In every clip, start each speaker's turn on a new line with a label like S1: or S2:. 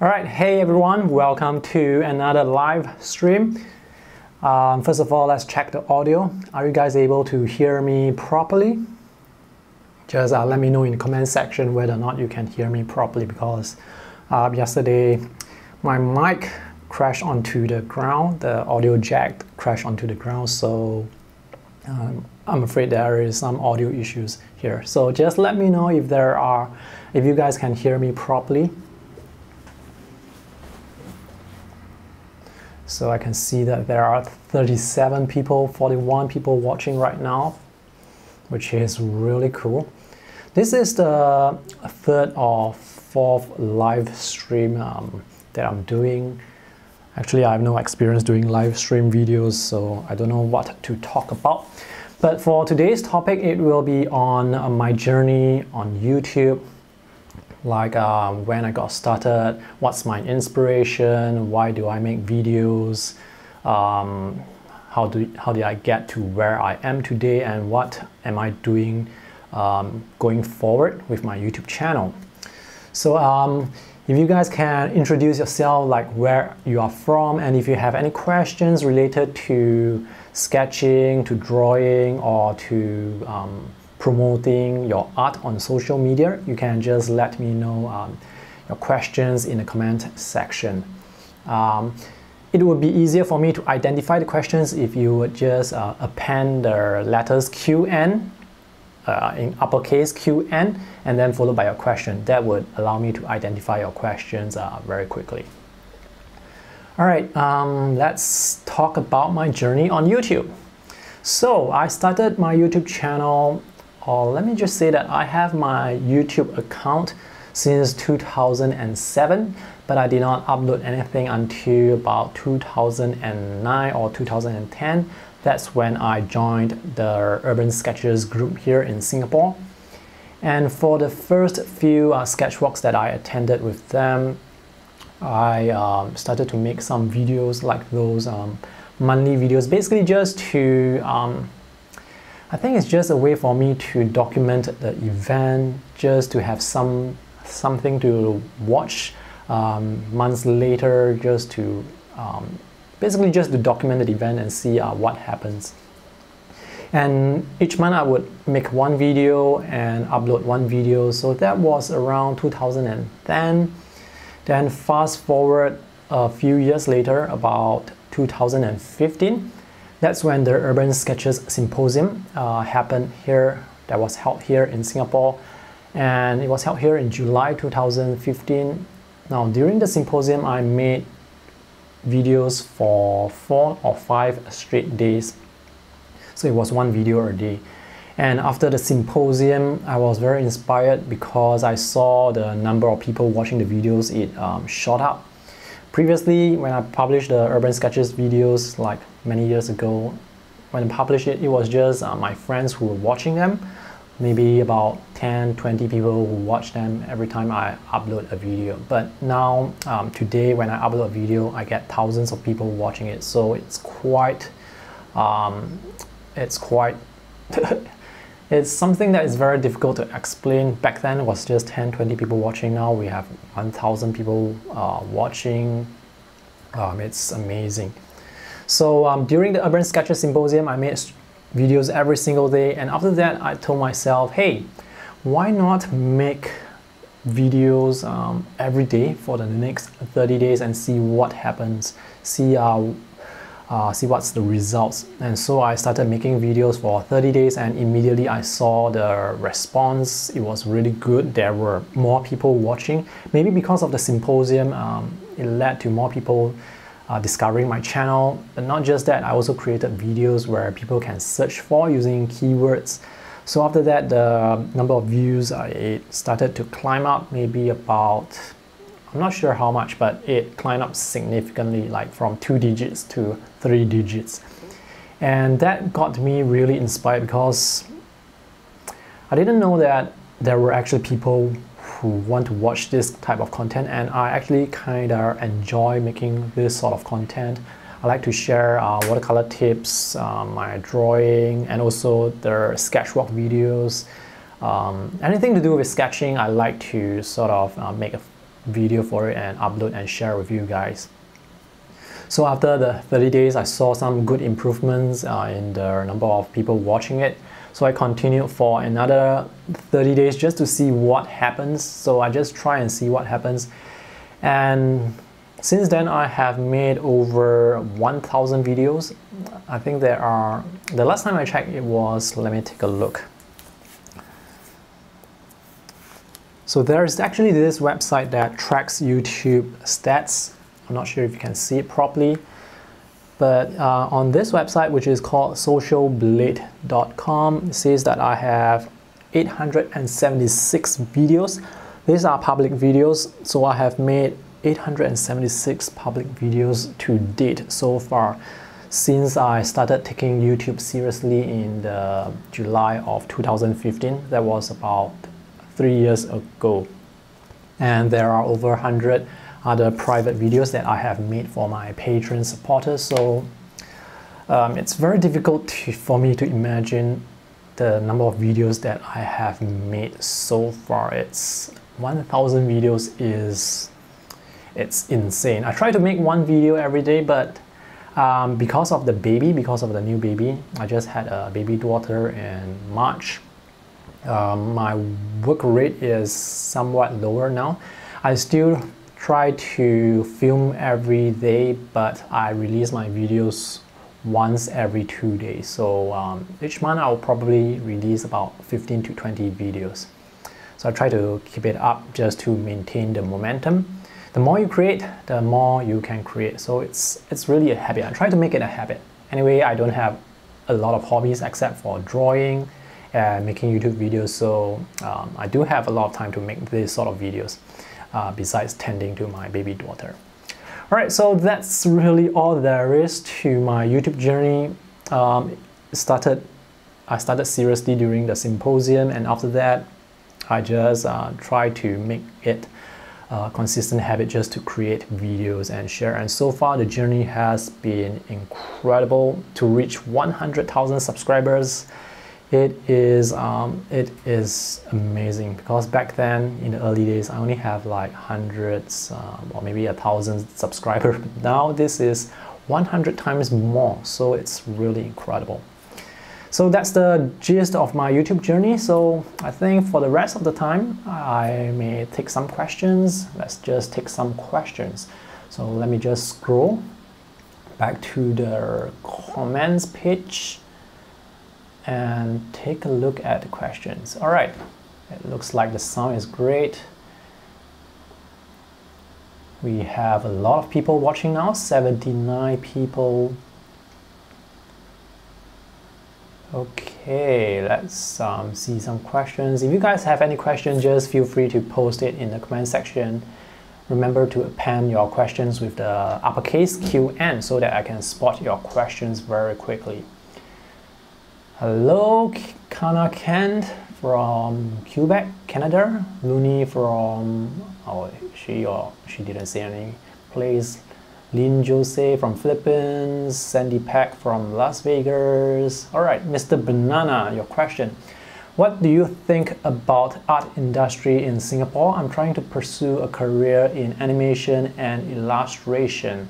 S1: Alright, hey everyone, welcome to another live stream. First of all, let's check the audio. Are you guys able to hear me properly? Just let me know in the comment section whether or not you can hear me properly, because yesterday my mic crashed onto the ground, the audio jack crashed onto the ground, so I'm afraid there is some audio issues here. So just let me know if you guys can hear me properly. So I can see that there are 37 people, 41 people watching right now, which is really cool. This is the third or fourth live stream that I'm doing. Actually, I have no experience doing live stream videos, so I don't know what to talk about. But for today's topic, it will be on my journey on YouTube. Like when I got started, what's my inspiration, why do I make videos, how did I get to where I am today, and what am I doing going forward with my YouTube channel. So if you guys can introduce yourself, like where you are from, and if you have any questions related to sketching, to drawing, or to promoting your art on social media, you can just let me know your questions in the comment section. It would be easier for me to identify the questions if you would just append the letters QN in uppercase QN and then followed by your question. That would allow me to identify your questions very quickly. Alright, let's talk about my journey on YouTube. So I started my YouTube channel, or let me just say that I have my YouTube account since 2007, but I did not upload anything until about 2009 or 2010. That's when I joined the Urban Sketchers group here in Singapore. And for the first few sketchwalks that I attended with them, I started to make some videos like those monthly videos, basically just to I think it's just a way for me to document the event, just to have something to watch months later, just to basically just to document the event and see what happens. And each month I would make one video and upload one video. So that was around 2010. Then fast forward a few years later, about 2015. That's when the Urban Sketchers Symposium happened here, that was held here in Singapore, and it was held here in July 2015. Now during the symposium I made videos for 4 or 5 straight days, so it was one video a day. And after the symposium I was very inspired because I saw the number of people watching the videos, it shot up. Previously, when I published the Urban Sketches videos like many years ago, when I published it, it was just my friends who were watching them. Maybe about 10-20 people who watch them every time I upload a video. But now, today, when I upload a video, I get thousands of people watching it. So it's quite it's something that is very difficult to explain. Back then it was just 10-20 people watching. Now we have 1,000 people watching. It's amazing. So during the Urban Sketchers Symposium I made videos every single day, and after that I told myself, hey, why not make videos every day for the next 30 days and see what happens, see what's the results. And so I started making videos for 30 days and immediately I saw the response. It was really good. There were more people watching. Maybe because of the symposium, it led to more people discovering my channel. And not just that, I also created videos where people can search for using keywords. So after that, the number of views it started to climb up, maybe about, I'm not sure how much, but it climbed up significantly, like from 2 digits to 3 digits. And that got me really inspired because I didn't know that there were actually people who want to watch this type of content, and I actually kind of enjoy making this sort of content. I like to share watercolor tips, my drawing, and also the sketchwalk videos. Anything to do with sketching, I like to sort of make a video for it and upload and share with you guys. So after the 30 days, I saw some good improvements in the number of people watching it. So I continued for another 30 days just to see what happens. So I just try and see what happens. And since then, I have made over 1,000 videos. I think there are, the last time I checked it was, let me take a look. So there's actually this website that tracks YouTube stats. I'm not sure if you can see it properly. But on this website, which is called socialblade.com, it says that I have 876 videos. These are public videos, so I have made 876 public videos to date so far since I started taking YouTube seriously in the July of 2015. That was about 3 years ago. And there are over 100 other private videos that I have made for my Patreon supporters. So it's very difficult for me to imagine the number of videos that I have made so far. It's 1,000 videos it's insane. I try to make one video every day, but because of the new baby, I just had a baby daughter in March. My work rate is somewhat lower now. I still try to film every day, but I release my videos once every 2 days. So each month I'll probably release about 15 to 20 videos. So I try to keep it up just to maintain the momentum. The more you create, the more you can create. So it's really a habit. I try to make it a habit. Anyway, I don't have a lot of hobbies except for drawing and making YouTube videos. So I do have a lot of time to make this sort of videos. Besides tending to my baby daughter. Alright, so that's really all there is to my YouTube journey. I started seriously during the symposium, and after that I just try to make it a consistent habit just to create videos and share. And so far the journey has been incredible. To reach 100,000 subscribers, it is amazing, because back then in the early days I only have like hundreds or maybe 1,000 subscribers. But now this is 100 times more, so it's really incredible. So that's the gist of my YouTube journey. So I think for the rest of the time I may take some questions. Let's just take some questions. So let me just scroll back to the comments page and take a look at the questions. All right, it looks like the sound is great. We have a lot of people watching now, 79 people. Okay, let's see some questions. If you guys have any questions, just feel free to post it in the comment section. Remember to append your questions with the uppercase QN so that I can spot your questions very quickly. Hello, Kana Kent from Quebec, Canada. Looney from, she didn't say any place. Lin Jose from Philippines. Sandy Pack from Las Vegas. All right, Mr. Banana, your question. What do you think about art industry in Singapore? I'm trying to pursue a career in animation and illustration.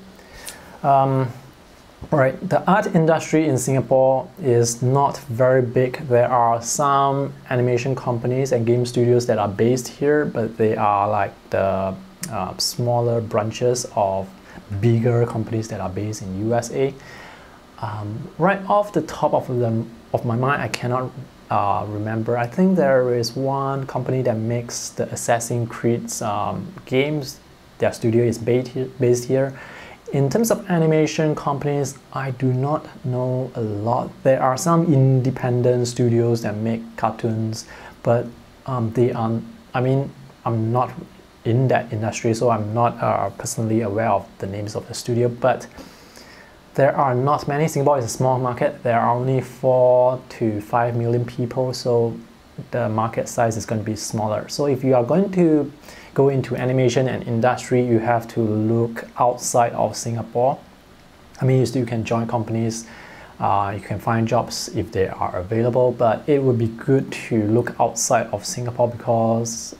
S1: Right, the art industry in Singapore is not very big. There are some animation companies and game studios that are based here, but they are like the smaller branches of bigger companies that are based in USA. Right off the top of my mind, I cannot remember. I think there is one company that makes the Assassin's Creed games. Their studio is based here. In terms of animation companies, I do not know a lot. There are some independent studios that make cartoons, but they are, I mean, I'm not in that industry, so I'm not personally aware of the names of the studio, but there are not many. Singapore is a small market. There are only 4 to 5 million people, so the market size is going to be smaller. So if you are going to go into animation and industry, you have to look outside of Singapore. I mean, you still can join companies, you can find jobs if they are available, but it would be good to look outside of Singapore because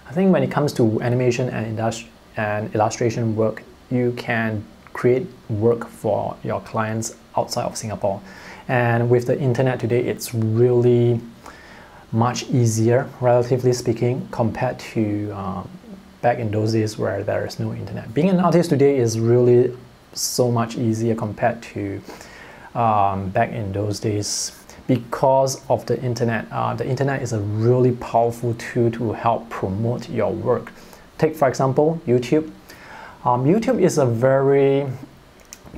S1: I think when it comes to animation and illustration work, you can create work for your clients outside of Singapore. And with the internet today, it's really much easier, relatively speaking, compared to back in those days where there is no internet. Being an artist today is really so much easier compared to back in those days because of the internet. The internet is a really powerful tool to help promote your work. Take, for example, YouTube. YouTube is a very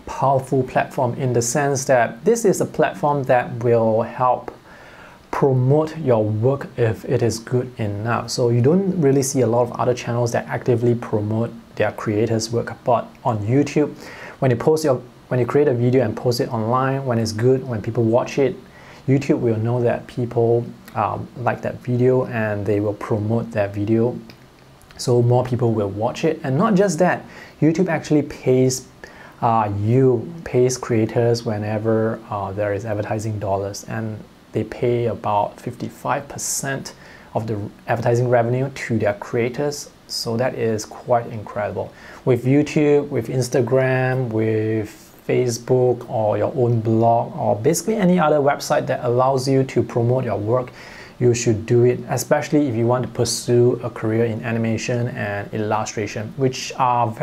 S1: powerful platform in the sense that this is a platform that will help promote your work if it is good enough. So you don't really see a lot of other channels that actively promote their creators' work, but on YouTube, when you create a video and post it online, when it's good, when people watch it, YouTube will know that people like that video and they will promote that video, so more people will watch it. And not just that, YouTube actually pays creators whenever there is advertising dollars, and they pay about 55% of the advertising revenue to their creators. So that is quite incredible. With YouTube, with Instagram, with Facebook, or your own blog, or basically any other website that allows you to promote your work, you should do it, especially if you want to pursue a career in animation and illustration, which are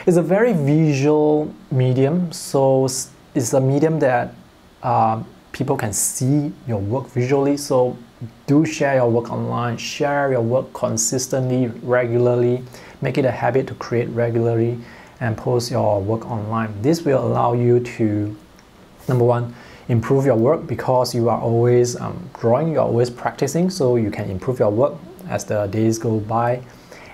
S1: is a very visual medium. So it's a medium that people can see your work visually. So do share your work online, share your work consistently, regularly, make it a habit to create regularly and post your work online. This will allow you to, number one, improve your work because you are always drawing, you're always practicing, so you can improve your work as the days go by.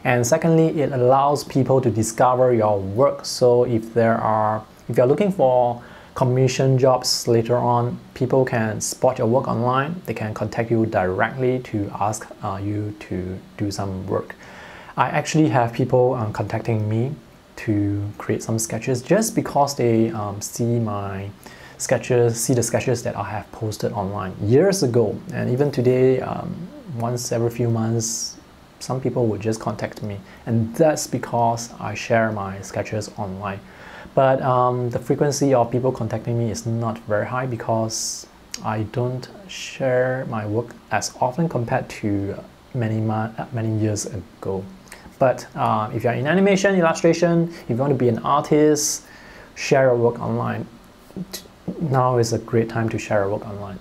S1: And secondly, it allows people to discover your work. So if you're looking for commission jobs later on, people can spot your work online. They can contact you directly to ask you to do some work. I actually have people contacting me to create some sketches just because they see the sketches that I have posted online years ago. And even today, once every few months, some people would just contact me, and that's because I share my sketches online. But the frequency of people contacting me is not very high because I don't share my work as often compared to many years ago. But if you're in animation, illustration, if you want to be an artist, share your work online. Now is a great time to share your work online.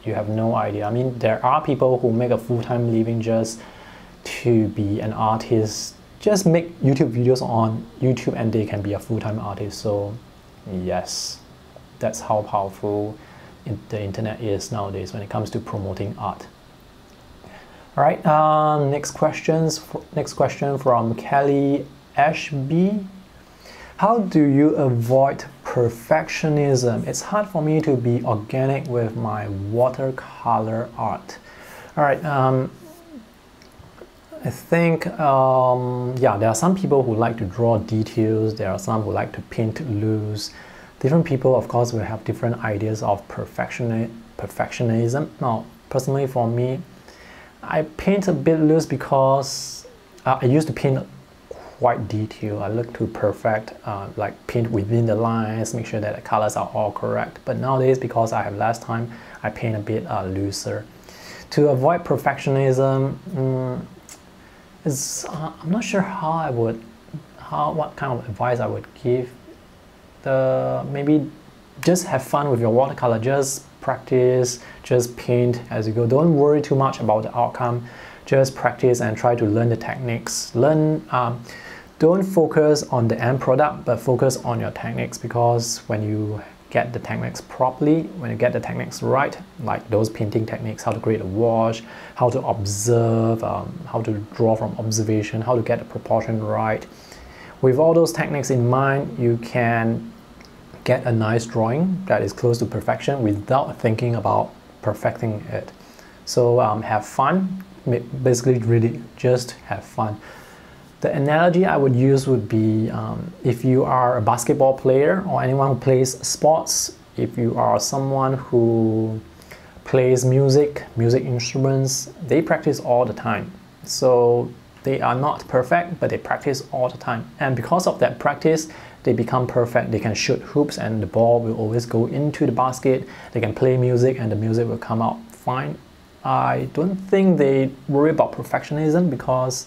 S1: You have no idea. I mean, there are people who make a full-time living just to be an artist, just make YouTube videos on YouTube and they can be a full-time artist. So yes, that's how powerful the internet is nowadays when it comes to promoting art. All right, next question from Kelly Ashby. How do you avoid perfectionism? It's hard for me to be organic with my watercolor art. All right, I think, yeah, there are some people who like to draw details. There are some who like to paint loose. Different people, of course, will have different ideas of perfectionism. Now, personally for me, I paint a bit loose because I used to paint quite detailed. I look to perfect, like paint within the lines, make sure that the colors are all correct. But nowadays, because I have less time, I paint a bit looser. To avoid perfectionism, I'm not sure what kind of advice I would give. Maybe just have fun with your watercolor. Just practice, just paint as you go. Don't worry too much about the outcome. Just practice and try to learn the techniques. Don't focus on the end product, but focus on your techniques, because when you get the techniques properly, when you get the techniques right, like those painting techniques, how to create a wash, how to observe, how to draw from observation, how to get the proportion right. With all those techniques in mind, you can get a nice drawing that is close to perfection without thinking about perfecting it. So have fun, basically really just have fun. The analogy I would use would be if you are a basketball player or anyone who plays sports, if you are someone who plays music instruments, they practice all the time. So they are not perfect, but they practice all the time. And because of that practice, they become perfect. They can shoot hoops and the ball will always go into the basket. They can play music and the music will come out fine. I don't think they worry about perfectionism because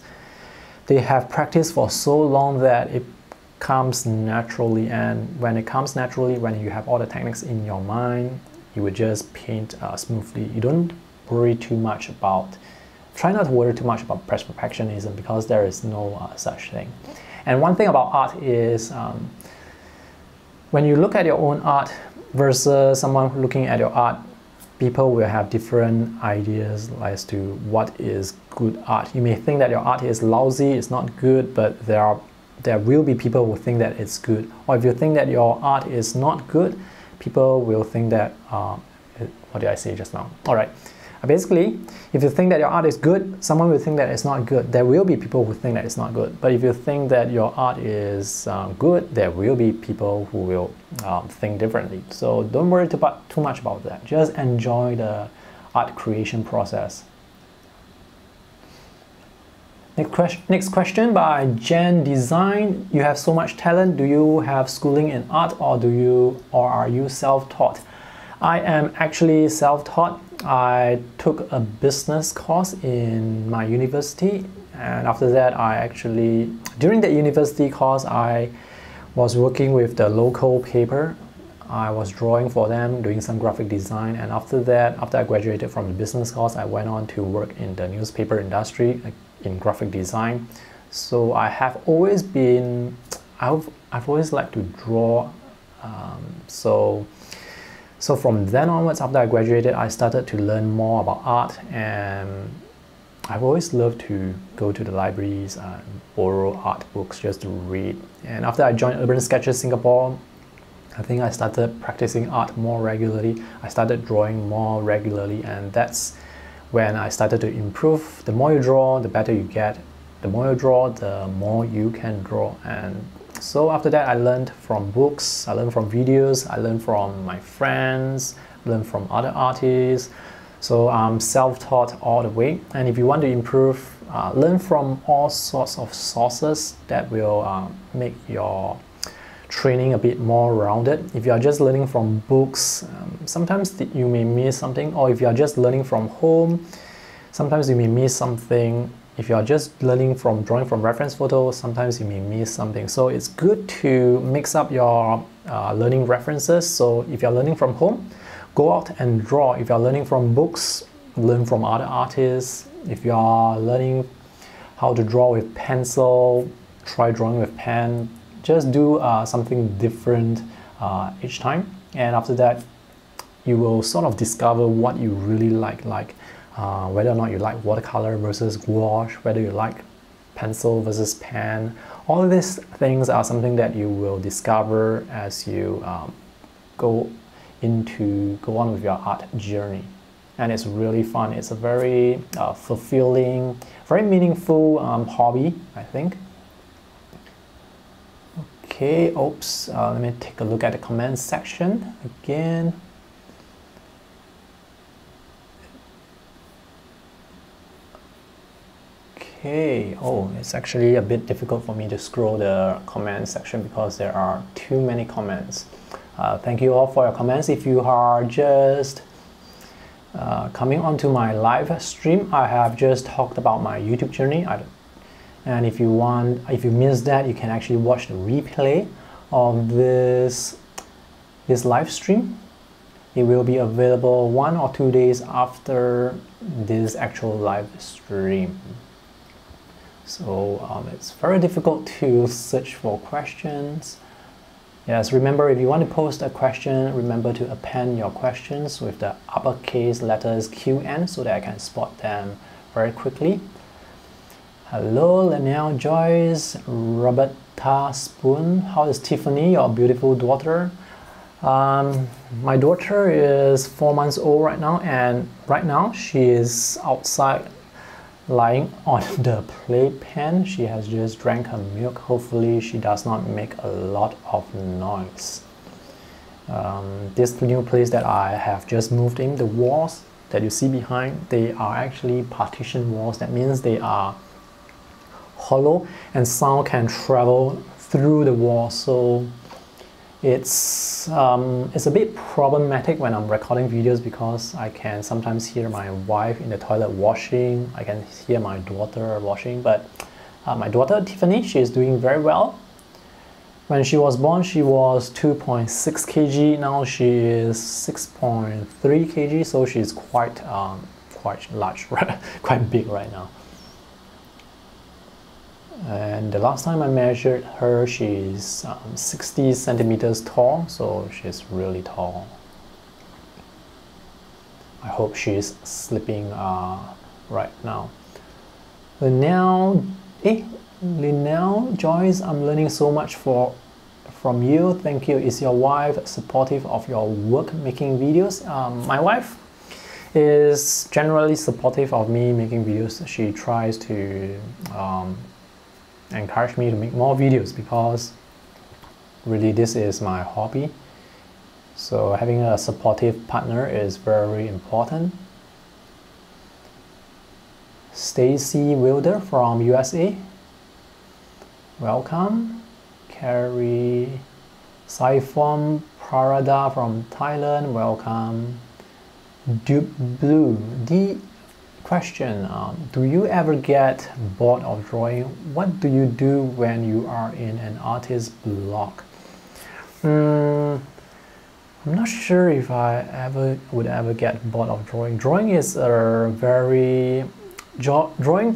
S1: they have practiced for so long that it comes naturally. And when it comes naturally, when you have all the techniques in your mind, you would just paint smoothly. You don't worry too much about, try not to worry too much about perfectionism because there is no such thing. And one thing about art is when you look at your own art versus someone looking at your art, people will have different ideas as to what is good art. You may think that your art is lousy, it's not good, but there will be people who think that it's good. Or if you think that your art is not good, people will think that, what did I say just now? All right. Basically, if you think that your art is good, someone will think that it's not good. There will be people who think that it's not good. But if you think that your art is good, there will be people who will think differently. So don't worry too much about that. Just enjoy the art creation process. Next question by Jen Design. You have so much talent. Do you have schooling in art or are you self-taught? I am actually self-taught. I took a business course in my university, and after that during the university course, I was working with the local paper. I was drawing for them, doing some graphic design, and after that, after I graduated from the business course, I went on to work in the newspaper industry in graphic design. So I have always been, I've always liked to draw, So from then onwards, after I graduated, I started to learn more about art, and I've always loved to go to the libraries and borrow art books just to read. And after I joined Urban Sketches Singapore, I think I started practicing art more regularly. I started drawing more regularly, and that's when I started to improve. The more you draw, the better you get. The more you draw, the more you can draw. And so after that, I learned from books, I learned from videos, I learned from my friends, I learned from other artists. So I'm self-taught all the way. And if you want to improve, learn from all sorts of sources that will make your training a bit more rounded. If you are just learning from books, sometimes you may miss something. Or if you are just learning from home, sometimes you may miss something. If you are just learning from drawing from reference photos, sometimes you may miss something. So it's good to mix up your learning references. So if you're learning from home, go out and draw. If you're learning from books, learn from other artists. If you are learning how to draw with pencil, try drawing with pen. Just do something different each time. And after that, you will sort of discover what you really like whether or not you like watercolor versus gouache, whether you like pencil versus pen. All of these things are something that you will discover as you go on with your art journey. And it's really fun. It's a very fulfilling, very meaningful hobby, I think. Okay, oops, let me take a look at the comments section again. Okay, oh, it's actually a bit difficult for me to scroll the comment section because there are too many comments. Thank you all for your comments. If you are just coming onto my live stream, I have just talked about my YouTube journey. And if you missed that, you can actually watch the replay of this live stream. It will be available 1 or 2 days after this actual live stream. So it's very difficult to search for questions. Yes, remember, if you want to post a question, remember to append your questions with the uppercase letters QN so that I can spot them very quickly. Hello, Linnell Joyce, Roberta Spoon. How is Tiffany, your beautiful daughter? My daughter is 4 months old right now, and right now she is outside lying on the playpen. She has just drank her milk. Hopefully she does not make a lot of noise. This new place that I have just moved in, the that you see behind, they are actually partition walls. That means they are hollow and sound can travel through the wall. So it's a bit problematic when I'm recording videos because I can sometimes hear my wife in the toilet washing. I can hear my daughter washing, but my daughter Tiffany, she is doing very well. When she was born, she was 2.6 kg. Now she is 6.3 kg, so she's quite large, quite big right now. And the last time I measured her, she's 60 centimeters tall, so she's really tall. I hope she's sleeping right now. Linnell, Joyce, I'm learning so much from you. Thank you. Is your wife supportive of your work making videos? My wife is generally supportive of me making videos. She tries to encourage me to make more videos because really this is my hobby. So having a supportive partner is very important. Stacy Wilder from USA, welcome. Carrie Saifom Prarada from Thailand, welcome. Dupe Blue, the question, do you ever get bored of drawing? What do you do when you are in an artist block? I'm not sure if I would ever get bored of drawing. Drawing is drawing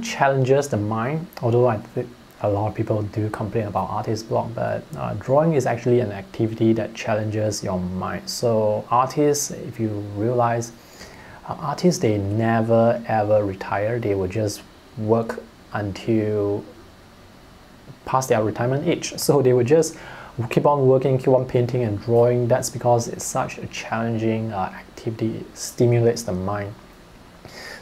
S1: challenges the mind, although I think a lot of people do complain about artist block, but drawing is actually an activity that challenges your mind. So artists, if you realize, artists, they never ever retire. They will just work until past their retirement age. So they will just keep on working, keep on painting and drawing. That's because it's such a challenging activity. It stimulates the mind.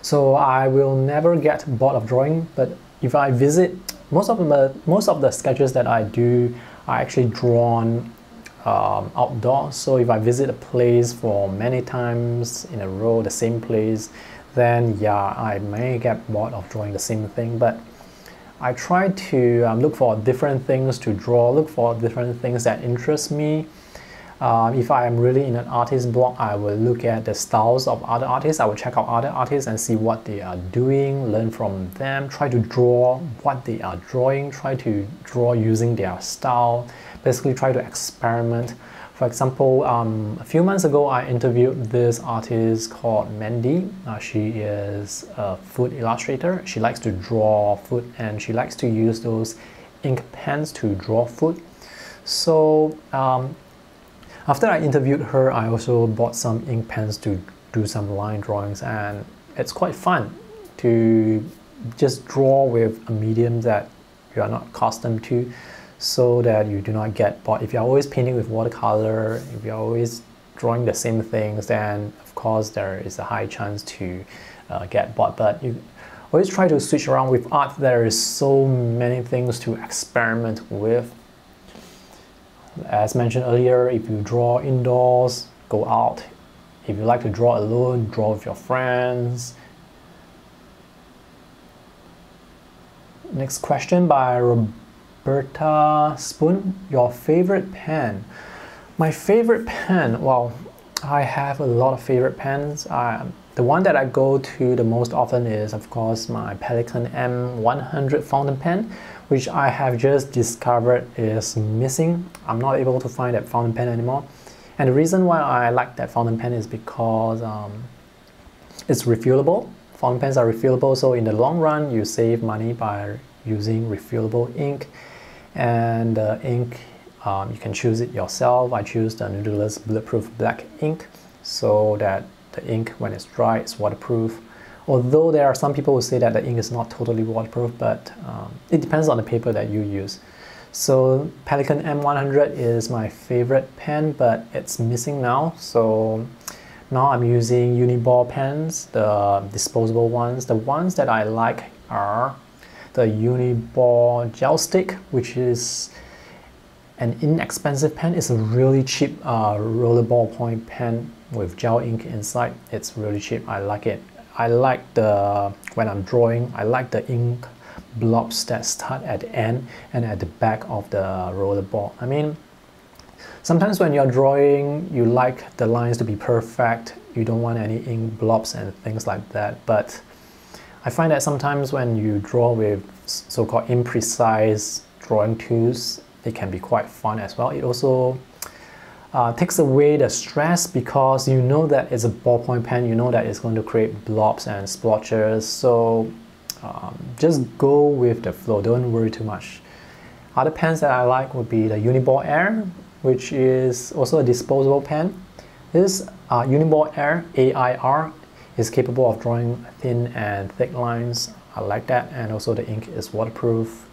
S1: So I will never get bored of drawing, but if I visit, most of the sketches that I do are actually drawn outdoors. So if I visit a place for many times in a row, the same place, then yeah, I may get bored of drawing the same thing. But I try to look for different things to draw, look for different things that interest me. If I am really in an artist block, I will look at the styles of other artists. I will check out other artists and see what they are doing, learn from them, try to draw what they are drawing, try to draw using their style, basically try to experiment. For example, a few months ago, I interviewed this artist called Mandy. She is a food illustrator. She likes to draw food and she likes to use those ink pens to draw food. So after I interviewed her, I also bought some ink pens to do some line drawings, and it's quite fun to just draw with a medium that you are not accustomed to, so that you do not get bored. If you're always painting with watercolor, if you're always drawing the same things, then of course there is a high chance to get bored. But you always try to switch around. With art, there is so many things to experiment with. As mentioned earlier, if you draw indoors, go out. If you like to draw alone, draw with your friends. Next question by Roberta Spoon. Your favorite pen? My favorite pen, well, I have a lot of favorite pens. The one that I go to the most often is, of course, my Pelican M100 fountain pen, which I have just discovered is missing. I'm not able to find that fountain pen anymore. And the reason why I like that fountain pen is because it's refillable. Fountain pens are refillable, so in the long run, you save money by using refillable ink. And the ink, you can choose it yourself. I choose the Nautilus Bulletproof Black ink so that the ink, when it's dry, is waterproof. Although there are some people who say that the ink is not totally waterproof, but it depends on the paper that you use. So Pelican M100 is my favorite pen, but it's missing now. So now I'm using Uniball pens, the disposable ones. The ones that I like are the Uniball Gel Stick, which is an inexpensive pen. It's a really cheap roller ballpoint pen. with gel ink inside. It's really cheap. I like it. I like the, when I'm drawing, I like the ink blobs that start at the end and at the back of the roller ball. I mean, sometimes when you're drawing, you like the lines to be perfect. You don't want any ink blobs and things like that. But I find that sometimes when you draw with so-called imprecise drawing tools, it can be quite fun as well. It also takes away the stress because you know that it's a ballpoint pen, you know that it's going to create blobs and splotches. So just go with the flow, don't worry too much. Other pens that I like would be the Uniball Air, which is also a disposable pen. This Uniball Air, AIR, is capable of drawing thin and thick lines. I like that, and also the ink is waterproof.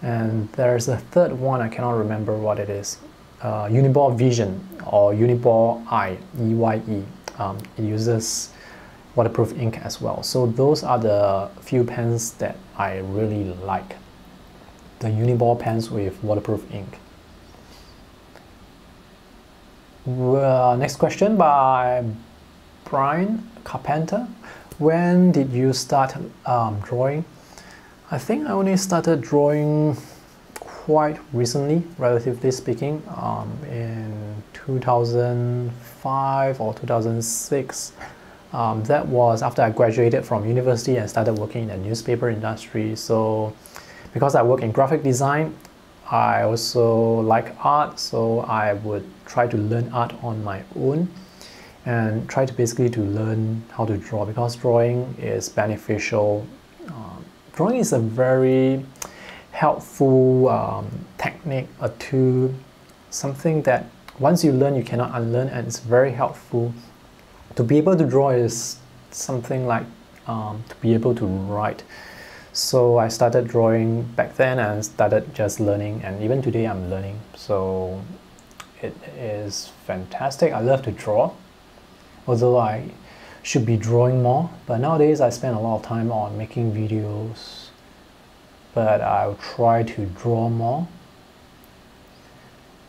S1: And there's a third one, I cannot remember what it is. Uniball Vision or Uniball Eye, EYE. It uses waterproof ink as well. So those are the few pens that I really like. The Uniball pens with waterproof ink. Next question by Brian Carpenter. When did you start drawing? I think I only started drawing quite recently, relatively speaking, in 2005 or 2006. That was after I graduated from university and started working in the newspaper industry. So because I work in graphic design, I also like art, so I would try to learn art on my own and try to basically to learn how to draw, because drawing is beneficial. Drawing is a very helpful technique, a tool, something that once you learn you cannot unlearn, and it's very helpful. To be able to draw is something like to be able to write. So I started drawing back then and started just learning, and even today I'm learning. So it is fantastic. I love to draw, although I should be drawing more, but nowadays I spend a lot of time on making videos, but I'll try to draw more.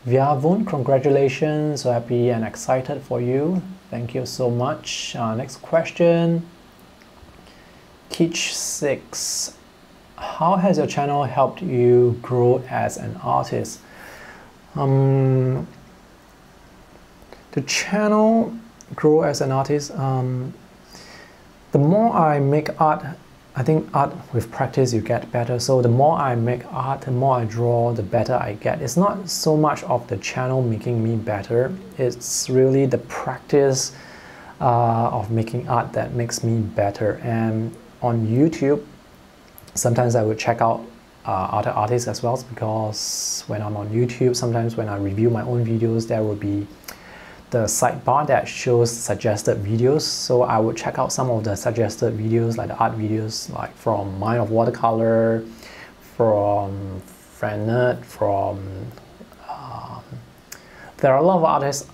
S1: Vyavun, congratulations, so happy and excited for you. Thank you so much. Next question. Teach6. How has your channel helped you grow as an artist? The channel grow as an artist, the more I make art, I think art with practice you get better. So the more I make art, the more I draw, the better I get. It's not so much of the channel making me better, it's really the practice of making art that makes me better. And on YouTube, sometimes I would check out other artists as well, because when I'm on YouTube, sometimes when I review my own videos, there will be the sidebar that shows suggested videos. So I would check out some of the suggested videos, like the art videos, like from Mind of Watercolor, from Frenet, from there are a lot of artists,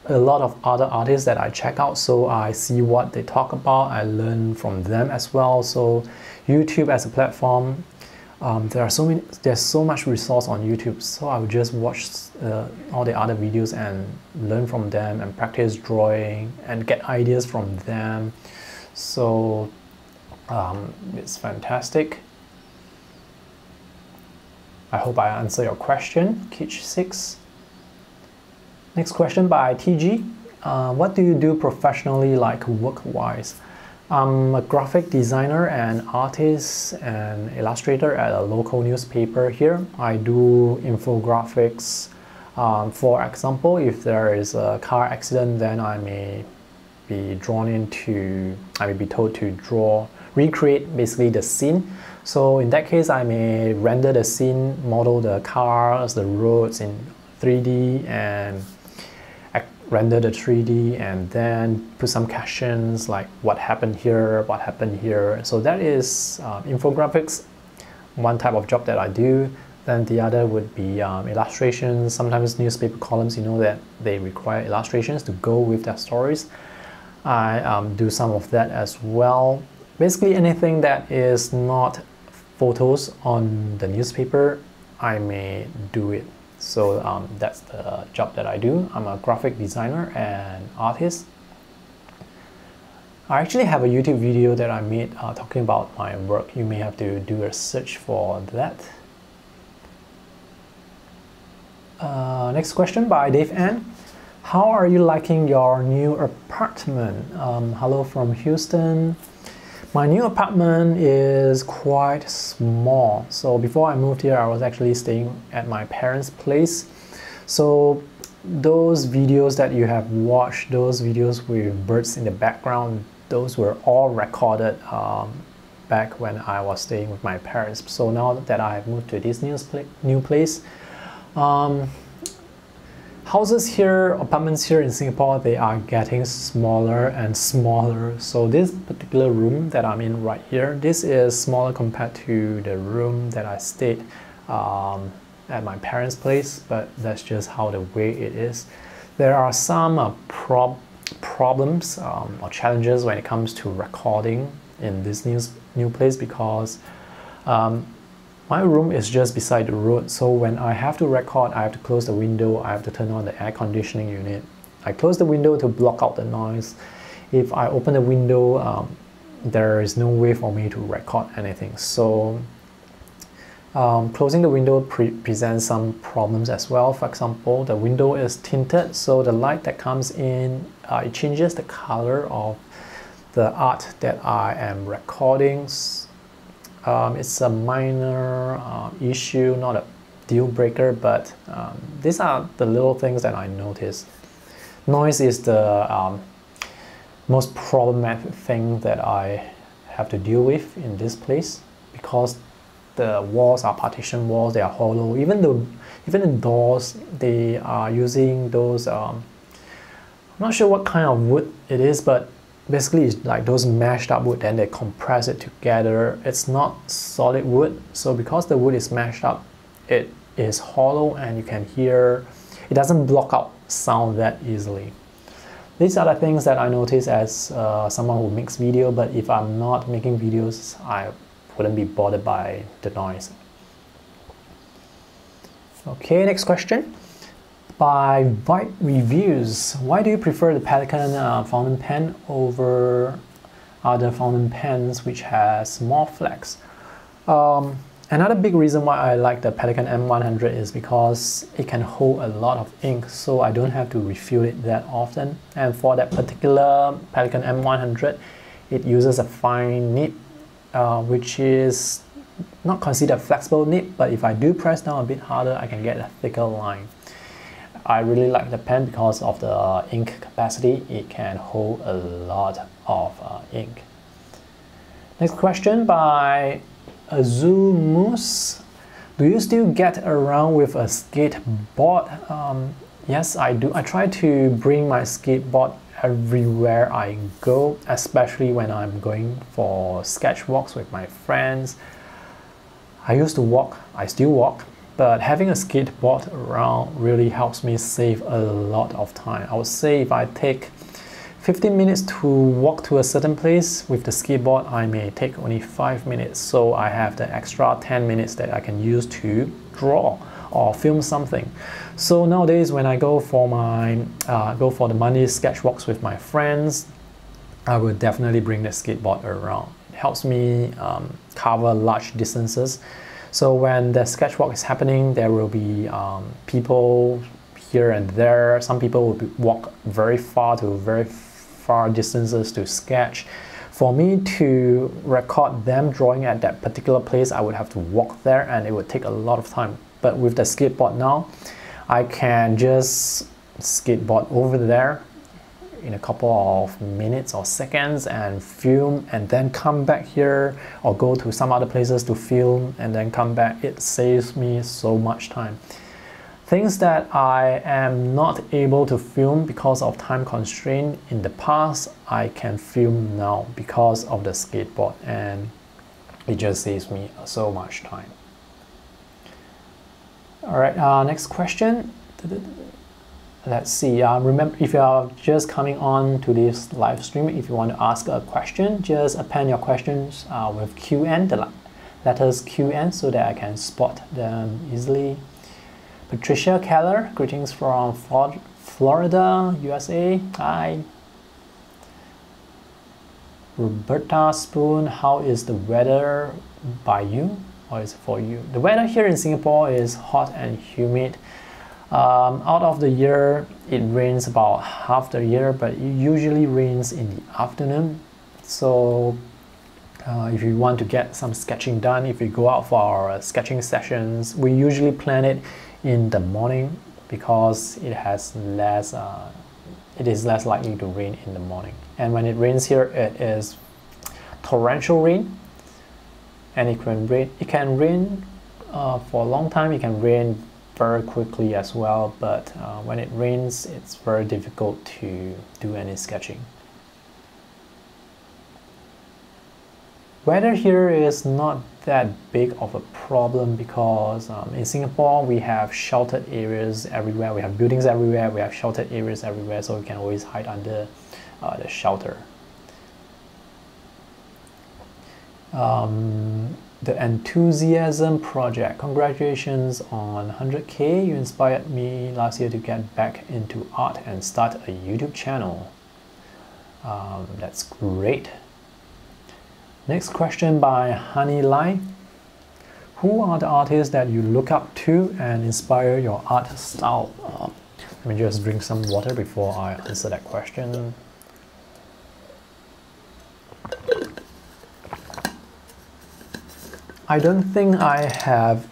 S1: a lot of other artists that I check out. So I see what they talk about, I learn from them as well. So YouTube as a platform, there's so much resource on YouTube, so I would just watch all the other videos and learn from them and practice drawing and get ideas from them. So it's fantastic. I hope I answer your question, Kitch6. Next question by TG. What do you do professionally, like work-wise? I'm a graphic designer and artist and illustrator at a local newspaper here. I do infographics. For example, if there is a car accident, then I may be told to recreate basically the scene. So in that case, I may render the scene, model the cars, the roads in 3D, and render the 3D, and then put some captions like what happened here, what happened here. So that is infographics, one type of job that I do. Then the other would be illustrations. Sometimes newspaper columns, you know that they require illustrations to go with their stories. I do some of that as well. Basically anything that is not photos on the newspaper, I may do it. So that's the job that I do. I'm a graphic designer and artist. I actually have a YouTube video that I made talking about my work. You may have to do a search for that. Next question by Dave N. How are you liking your new apartment? Hello from Houston. My new apartment is quite small. So before I moved here, I was actually staying at my parents' place. So those videos that you have watched, those videos with birds in the background, those were all recorded back when I was staying with my parents. So now that I have moved to this new place, houses here, apartments here in Singapore, they are getting smaller and smaller. So this particular room that I'm in right here, this is smaller compared to the room that I stayed at my parents' place, but that's just how the way it is. There are some problems or challenges when it comes to recording in this new place because my room is just beside the road, so when I have to record, I have to close the window, I have to turn on the air conditioning unit. I close the window to block out the noise. If I open the window, there is no way for me to record anything. So closing the window presents some problems as well. For example, the window is tinted, so the light that comes in, it changes the color of the art that I am recording. It's a minor issue, not a deal breaker, but these are the little things that I notice. Noise is the most problematic thing that I have to deal with in this place because the walls are partition walls, they are hollow. Even the doors, they are using those, I'm not sure what kind of wood it is, but basically it's like those mashed up wood, then they compress it together. It's not solid wood, so because the wood is mashed up, it is hollow and you can hear, it doesn't block out sound that easily. These are the things that I notice as someone who makes video, but if I'm not making videos, I wouldn't be bothered by the noise. Okay, next question. By Vibe Reviews, why do you prefer the Pelican fountain pen over other fountain pens which has more flex? Another big reason why I like the Pelican M100 is because it can hold a lot of ink, so I don't have to refill it that often. And for that particular Pelican M100, it uses a fine nib, which is not considered flexible nib, but if I do press down a bit harder, I can get a thicker line. I really like the pen because of the ink capacity. It can hold a lot of ink. Next question by Azumus. Do you still get around with a skateboard? Yes, I do. I try to bring my skateboard everywhere I go, especially when I'm going for sketch walks with my friends. I used to walk, I still walk, but having a skateboard around really helps me save a lot of time. I would say if I take 15 minutes to walk to a certain place with the skateboard, I may take only 5 minutes. So I have the extra 10 minutes that I can use to draw or film something. So nowadays when I go for the Monday sketch walks with my friends, I will definitely bring the skateboard around. It helps me cover large distances. So when the sketch walk is happening, there will be people here and there. Some people will walk very far distances to sketch. For me to record them drawing at that particular place, I would have to walk there and it would take a lot of time. But with the skateboard now, I can just skateboard over there in a couple of minutes or seconds and film and then come back here or go to some other places to film and then come back. It saves me so much time. Things that I am not able to film because of time constraint in the past, I can film now because of the skateboard, and it just saves me so much time. All right, next question. Let's see, remember, if you are just coming on to this live stream, if you want to ask a question, just append your questions with QN, the letters QN, so that I can spot them easily. Patricia Keller, greetings from Florida, USA. Hi. Roberta Spoon, how is the weather by you, or is it for you? The weather here in Singapore is hot and humid. Out of the year, it rains about half the year, but it usually rains in the afternoon. So if you want to get some sketching done, if you go out for our sketching sessions, we usually plan it in the morning because it has less, it is less likely to rain in the morning. And when it rains here, it is torrential rain, and it can rain for a long time. It can rain very quickly as well, but when it rains, it's very difficult to do any sketching. Weather here is not that big of a problem because in Singapore we have sheltered areas everywhere, we have buildings everywhere, we have sheltered areas everywhere, so we can always hide under the shelter. The Enthusiasm Project, congratulations on 100K. You inspired me last year to get back into art and start a YouTube channel. That's great. Next question by Honey Lai. Who are the artists that you look up to and inspire your art style? Let me just drink some water before I answer that question. I don't think I have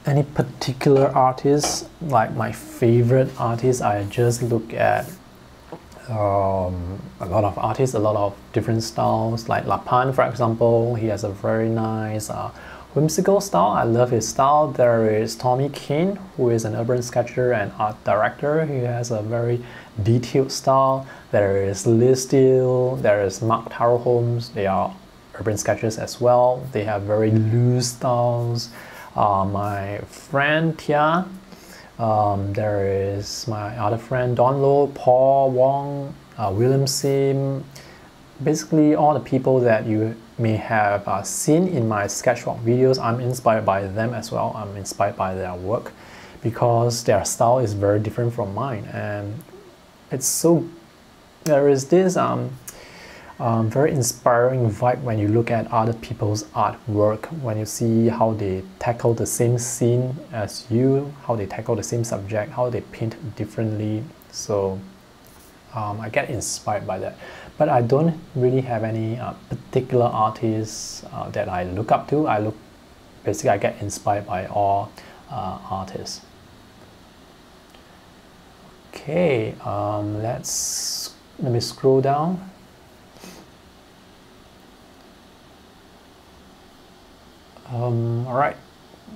S1: any particular artist, like my favorite artist. I just look at a lot of artists, a lot of different styles, like Lapan, for example. He has a very nice whimsical style. I love his style. There is Tommy Keane, who is an urban sketcher and art director. He has a very detailed style. There is Liz Steele, there is Mark Taro Holmes. They are urban sketchers as well. They have very loose styles. My friend Tia, there is my other friend Don Lo, Paul Wong, William Sim. Basically all the people that you may have seen in my sketchbook videos, I'm inspired by them as well. I'm inspired by their work because their style is very different from mine, and it's so, there is this very inspiring vibe when you look at other people's artwork, when you see how they tackle the same scene as you, how they tackle the same subject, how they paint differently. So I get inspired by that. But I don't really have any particular artists that I look up to. Basically I get inspired by all artists. Okay, let me scroll down. All right,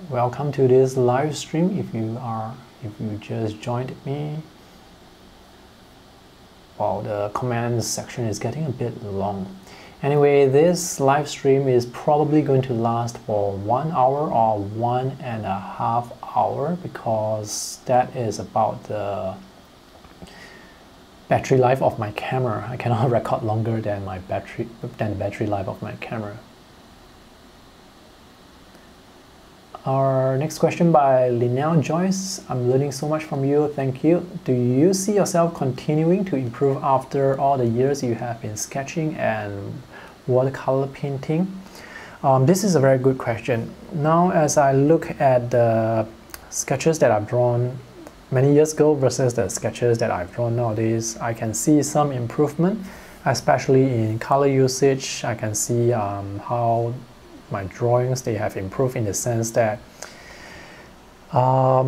S1: welcome to this live stream. If you just joined me. Wow, the comments section is getting a bit long. Anyway, this live stream is probably going to last for 1 hour or 1.5 hours because that is about the battery life of my camera. I cannot record longer than the battery life of my camera. Our next question by Linnell Joyce. I'm learning so much from you. Thank you. Do you see yourself continuing to improve after all the years you have been sketching and watercolor painting? This is a very good question. Now, as I look at the sketches that I've drawn many years ago versus the sketches that I've drawn nowadays, I can see some improvement, especially in color usage. I can see how my drawings, they have improved in the sense that I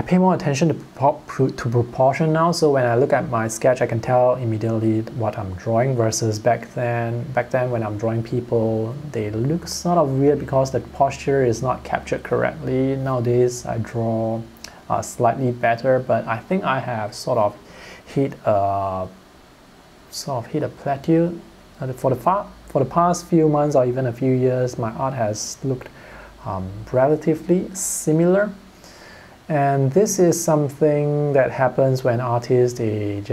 S1: pay more attention to proportion now. So when I look at my sketch, I can tell immediately what I'm drawing versus back then. Back then when I'm drawing people, they look sort of weird because the posture is not captured correctly. Nowadays I draw slightly better, but I think I have sort of hit a plateau. For the past few months or even a few years, my art has looked relatively similar. And this is something that happens when artists, they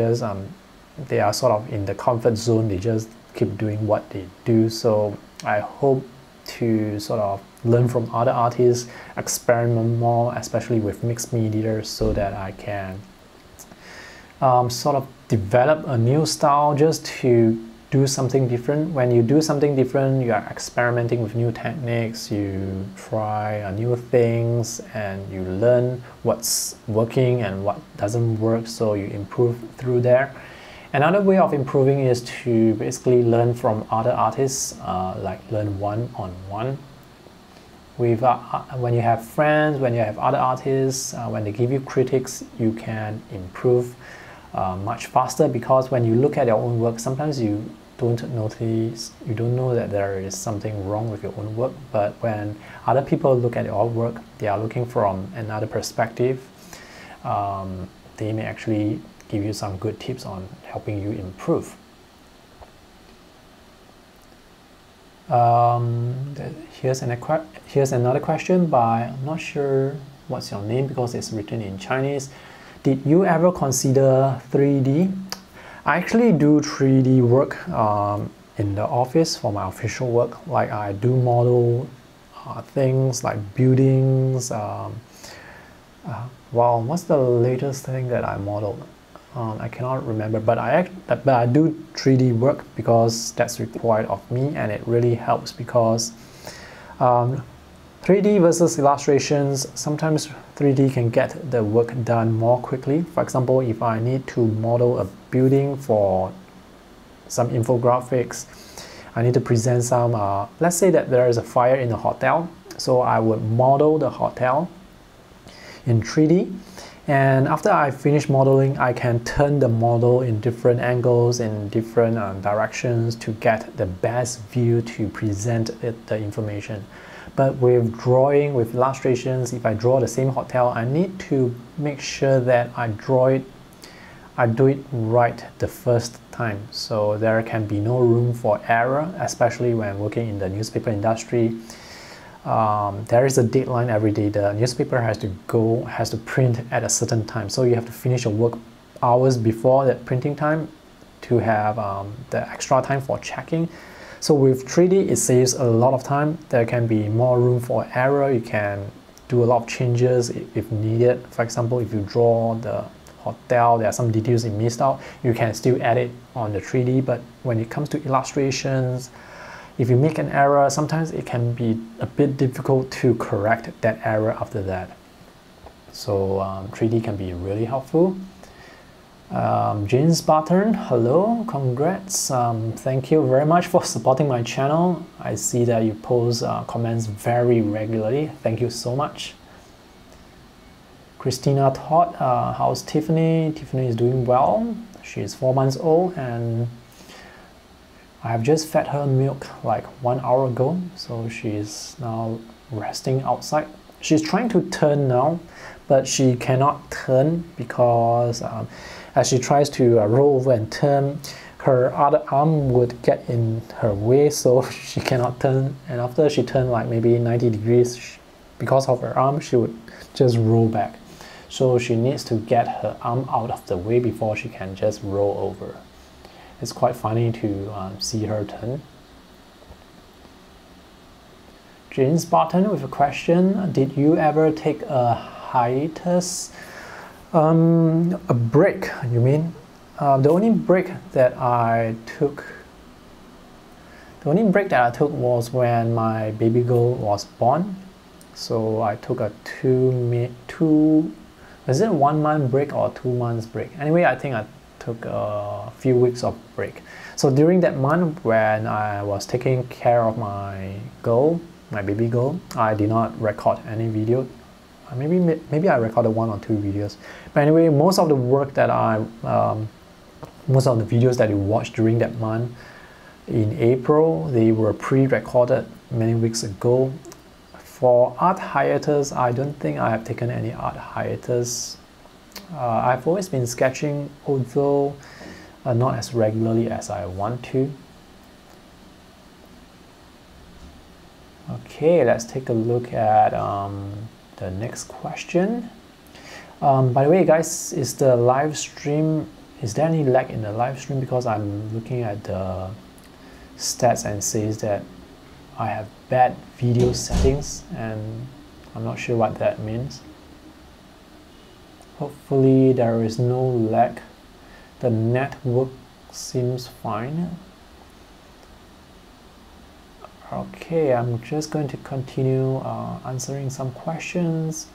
S1: are sort of in the comfort zone. They just keep doing what they do. So I hope to sort of learn from other artists, experiment more, especially with mixed media, so that I can sort of develop a new style just to do something different. When you do something different, you are experimenting with new techniques, you try new things, and you learn what's working and what doesn't work, so you improve through there. Another way of improving is to basically learn from other artists, like learn one-on-one. With when you have friends, when you have other artists, when they give you critiques, you can improve much faster, because when you look at your own work, sometimes you don't notice, you don't know that there is something wrong with your own work. But when other people look at your work, they are looking from another perspective. They may actually give you some good tips on helping you improve. Here's another question by, I'm not sure what's your name because it's written in Chinese. Did you ever consider 3D? I actually do 3D work in the office for my official work. Like I do model things like buildings. Wow, what's the latest thing that I modeled? I cannot remember, but I do 3D work because that's required of me, and it really helps because 3D versus illustrations, sometimes 3D can get the work done more quickly. For example, if I need to model a building for some infographics, I need to present some, let's say that there is a fire in a hotel, so I would model the hotel in 3D. And after I finish modeling, I can turn the model in different angles, in different directions to get the best view to present the information. But with drawing, with illustrations, if I draw the same hotel, I need to make sure that I do it right the first time. So there can be no room for error, especially when working in the newspaper industry. There is a deadline every day. The newspaper has to print at a certain time. So you have to finish your work hours before that printing time to have the extra time for checking. So with 3D, it saves a lot of time. There can be more room for error. You can do a lot of changes if needed. For example, if you draw the hotel, there are some details you missed out, you can still add it on the 3D. But when it comes to illustrations, if you make an error, sometimes it can be a bit difficult to correct that error after that. So 3D can be really helpful. James Barton, hello, congrats. Thank you very much for supporting my channel. I see that you post comments very regularly. Thank you so much. Christina Todd, how's Tiffany? Tiffany is doing well. She is 4 months old and I have just fed her milk like 1 hour ago, so she is now resting outside. She's trying to turn now, but she cannot turn because as she tries to roll over and turn, her other arm would get in her way, so she cannot turn. And after she turned like maybe 90 degrees, because of her arm, she would just roll back. So she needs to get her arm out of the way before she can just roll over. It's quite funny to see her turn. James Barton with a question. Did you ever take a hiatus? A break, you mean? The only break that I took was when my baby girl was born. So I took a was it 1 month break or 2 months break? Anyway, I think I took a few weeks of break. So during that month when I was taking care of my baby girl, I did not record any video. Maybe I recorded 1 or 2 videos. But anyway, most of the work that most of the videos that you watched during that month in April, they were pre-recorded many weeks ago. For art hiatus, I don't think I have taken any art hiatus. I've always been sketching, although not as regularly as I want to. Okay, let's take a look at the next question. By the way, guys, is there any lag in the live stream? Because I'm looking at the stats and says that I have bad video settings, and I'm not sure what that means. Hopefully there is no lag. The network seems fine. Okay, I'm just going to continue answering some questions.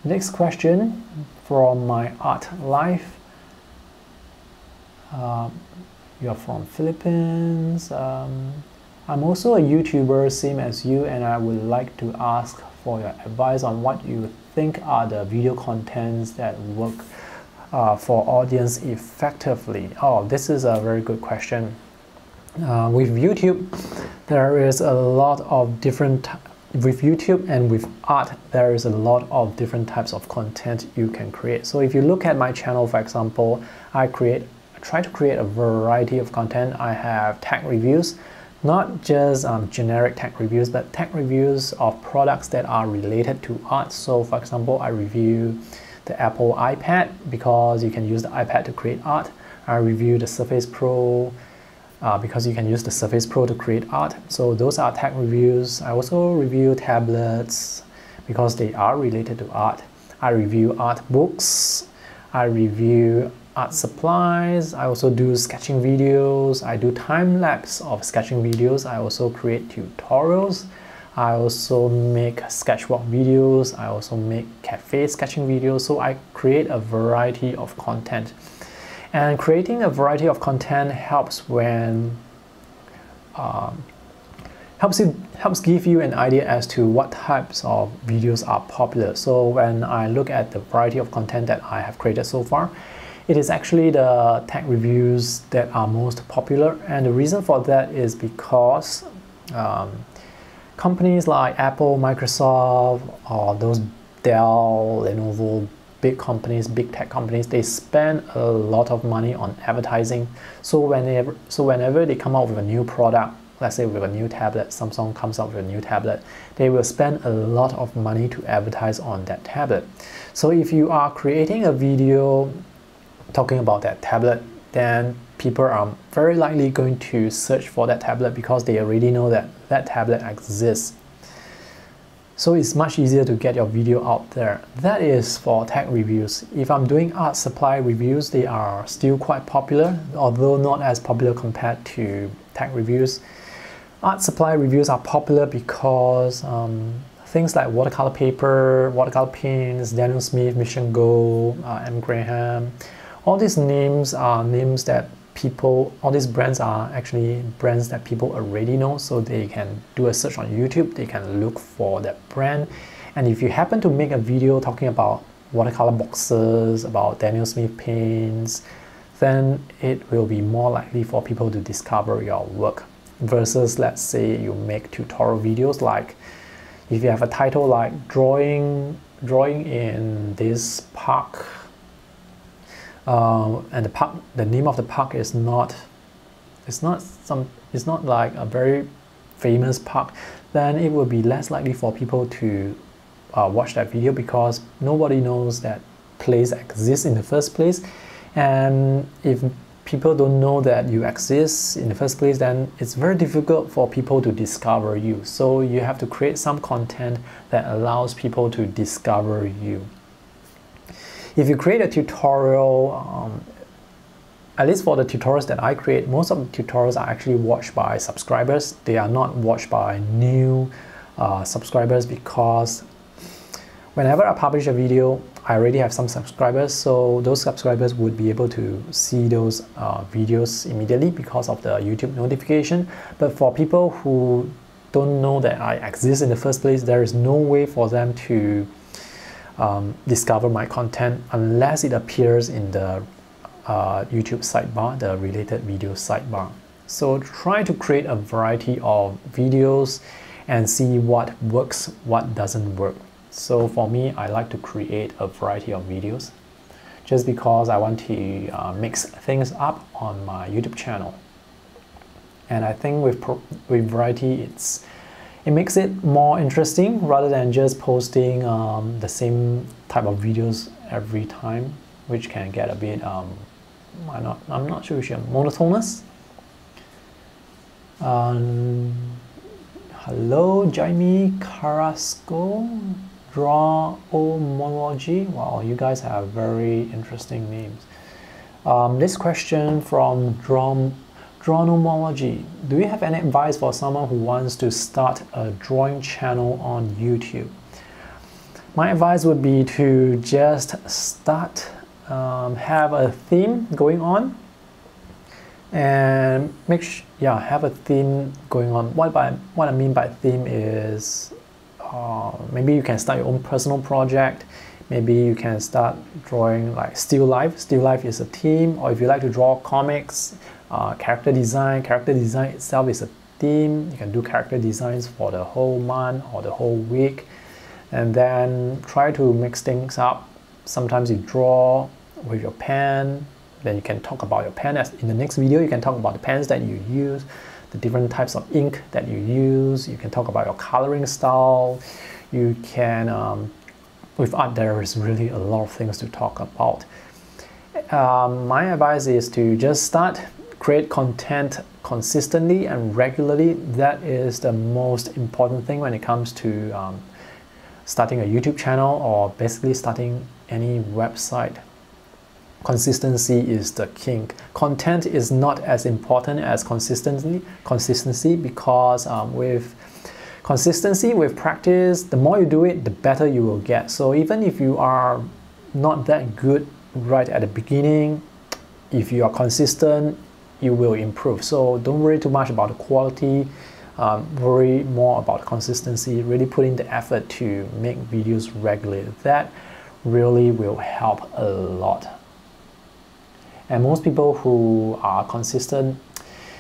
S1: Next question from my art life. You're from Philippines. I'm also a YouTuber, same as you, and I would like to ask for your advice on what you think are the video contents that work for audience effectively. Oh, this is a very good question. With YouTube, there is a lot of different, with YouTube and with art, there is a lot of different types of content you can create. So if you look at my channel, for example, I try to create a variety of content. I have tech reviews, not just generic tech reviews, but tech reviews of products that are related to art. So for example, I review the Apple iPad because you can use the iPad to create art. I review the Surface Pro because you can use the Surface Pro to create art. So those are tech reviews. I also review tablets because they are related to art. I review art books. I review art supplies. I also do sketching videos. I do time-lapse of sketching videos. I also create tutorials. I also make sketchbook videos. I also make cafe sketching videos. So I create a variety of content. And creating a variety of content helps when helps give you an idea as to what types of videos are popular. So when I look at the variety of content that I have created so far, it is actually the tech reviews that are most popular, and the reason for that is because companies like Apple, Microsoft, or those Dell, Lenovo, big companies, big tech companies, they spend a lot of money on advertising. So whenever they come out with a new product, let's say with a new tablet, Samsung comes out with a new tablet, they will spend a lot of money to advertise on that tablet. So if you are creating a video talking about that tablet, then people are very likely going to search for that tablet because they already know that that tablet exists. So it's much easier to get your video out there. That is for tech reviews. If I'm doing art supply reviews, they are still quite popular, although not as popular compared to tech reviews. Art supply reviews are popular because things like watercolor paper, watercolor paints, Daniel Smith, Mission Go, M. Graham, all these names are names that all these brands are actually brands that people already know, so they can do a search on YouTube, they can look for that brand. And if you happen to make a video talking about watercolor boxes, about Daniel Smith paints, then it will be more likely for people to discover your work. Versus, let's say you make tutorial videos, like if you have a title like drawing in this park, and the name of the park is not like a very famous park, then it will be less likely for people to watch that video because nobody knows that place exists in the first place. And if people don't know that you exist in the first place, then it's very difficult for people to discover you. So you have to create some content that allows people to discover you. If you create a tutorial, at least for the tutorials that I create, most of the tutorials are actually watched by subscribers. They are not watched by new subscribers because whenever I publish a video, I already have some subscribers, so those subscribers would be able to see those videos immediately because of the YouTube notification. But for people who don't know that I exist in the first place, there is no way for them to discover my content unless it appears in the YouTube sidebar, the related video sidebar. So try to create a variety of videos and see what works, what doesn't work. So for me, I like to create a variety of videos just because I want to mix things up on my YouTube channel. And I think with variety, it makes it more interesting rather than just posting the same type of videos every time, which can get a bit, I'm not sure, monotonous. Hello, Jaime Carrasco, Drawomology. Wow, you guys have very interesting names. This question from Drawomology. Do you have any advice for someone who wants to start a drawing channel on YouTube? My advice would be to just start, have a theme going on, and have a theme going on. What I mean by theme is maybe you can start your own personal project. Maybe you can start drawing like still life. Still life is a theme. Or if you like to draw comics, character design itself is a theme. You can do character designs for the whole month or the whole week, and then try to mix things up. Sometimes you draw with your pen, then you can talk about your pen. As in the next video, you can talk about the pens that you use, the different types of ink that you use. You can talk about your coloring style. You can, with art, there is really a lot of things to talk about. My advice is to just start, create content consistently and regularly. That is the most important thing when it comes to starting a YouTube channel or basically starting any website. Consistency is the king. Content is not as important as consistency because with consistency, with practice, the more you do it, the better you will get. So even if you are not that good right at the beginning, if you are consistent, you will improve. So don't worry too much about the quality, worry more about consistency, really put in the effort to make videos regularly. That really will help a lot. And most people who are consistent,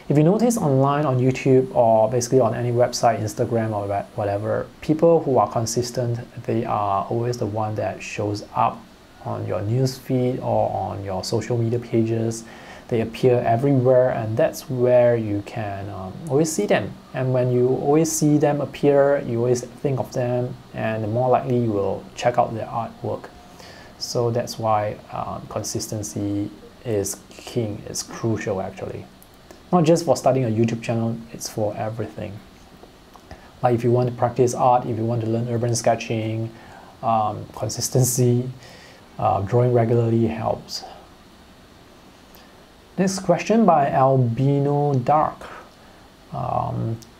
S1: if you notice online on YouTube or basically on any website, Instagram or whatever, people who are consistent, they are always the one that shows up on your news feed or on your social media pages. They appear everywhere, and that's where you can always see them. And when you always see them appear, you always think of them, and the more likely you will check out their artwork. So that's why consistency is king, it's crucial actually. Not just for starting a YouTube channel, it's for everything. Like if you want to practice art, if you want to learn urban sketching, consistency, drawing regularly helps. Next question by Albino Dark.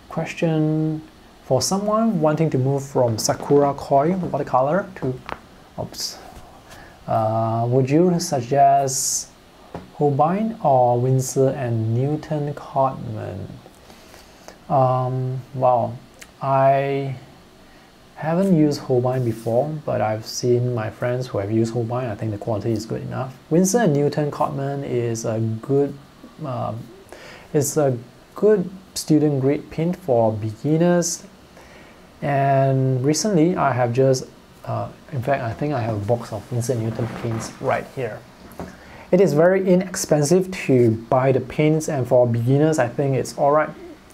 S1: Question for someone wanting to move from Sakura Koi watercolor to, would you suggest Holbein or Winsor and Newton Cotman? Well, I haven't used Holbein before, but I've seen my friends who have used Holbein. I think the quality is good enough. Winsor and Newton Cotman is a good student grade paint for beginners. And recently, I have just, in fact, I think I have a box of Winsor and Newton paints right here. It is very inexpensive to buy the paints, and for beginners, I think it's alright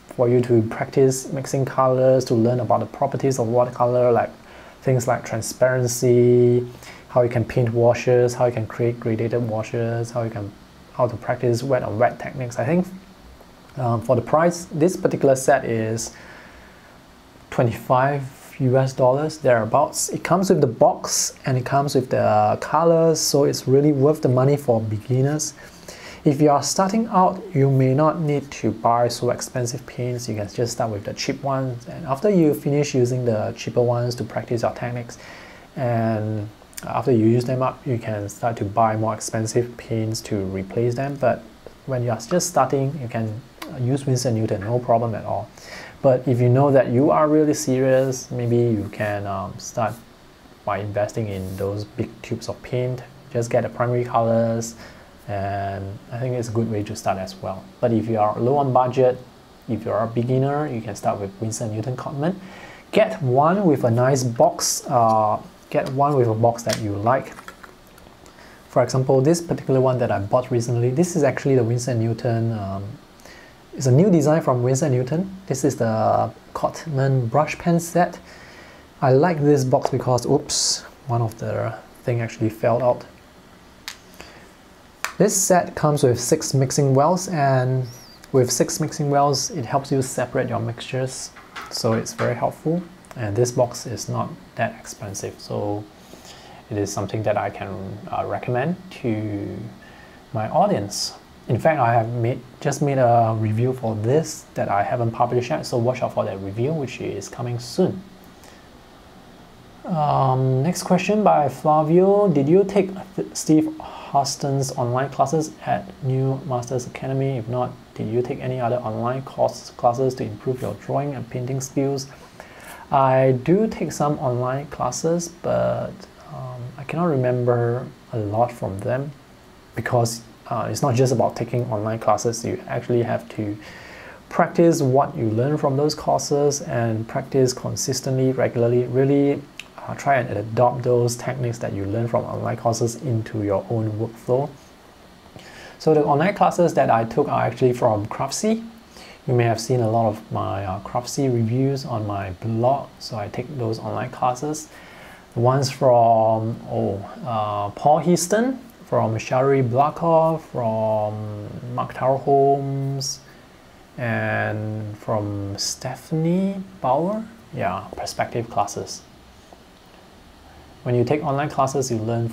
S1: for you to practice mixing colors, to learn about the properties of watercolor, like things like transparency, how you can paint washes, how you can create gradated washes, how to practice wet on wet techniques. I think for the price, this particular set is $25 thereabouts. It comes with the box and it comes with the colors, so it's really worth the money for beginners. If you are starting out, you may not need to buy so expensive paints. You can just start with the cheap ones, and after you finish using the cheaper ones to practice your techniques, and after you use them up, you can start to buy more expensive paints to replace them. But when you are just starting, you can use Winsor & Newton, no problem at all. But if you know that you are really serious, maybe you can start by investing in those big tubes of paint. Just get the primary colors, and I think it's a good way to start as well. But if you are low on budget, if you're a beginner, you can start with Winsor & Newton Cotman. Get one with a nice box. Get one with a box that you like. For example, this particular one that I bought recently, this is actually the Winsor & Newton. It's a new design from Winsor & Newton. This is the Cotman brush pen set. I like this box because, oops, one of the thing actually fell out. This set comes with 6 mixing wells, and with 6 mixing wells, it helps you separate your mixtures So it's very helpful, and this box is not that expensive, so it is something that I can recommend to my audience. In fact, I have just made a review for this that I haven't published yet, so watch out for that review, which is coming soon. Next question by Flavio. Did you take Steve Huston's online classes at New Masters Academy? If not, did you take any other online classes to improve your drawing and painting skills? I do take some online classes, but I cannot remember a lot from them, because it's not just about taking online classes. You actually have to practice what you learn from those courses and practice consistently, regularly, really try and adopt those techniques that you learn from online courses into your own workflow. So the online classes that I took are actually from Craftsy. You may have seen a lot of my Craftsy reviews on my blog, so I take those online classes. The ones from Paul Heaston, from Shari Blackov, from Mark Tower Holmes, and from Stephanie Bauer. Yeah, perspective classes. When you take online classes, you learn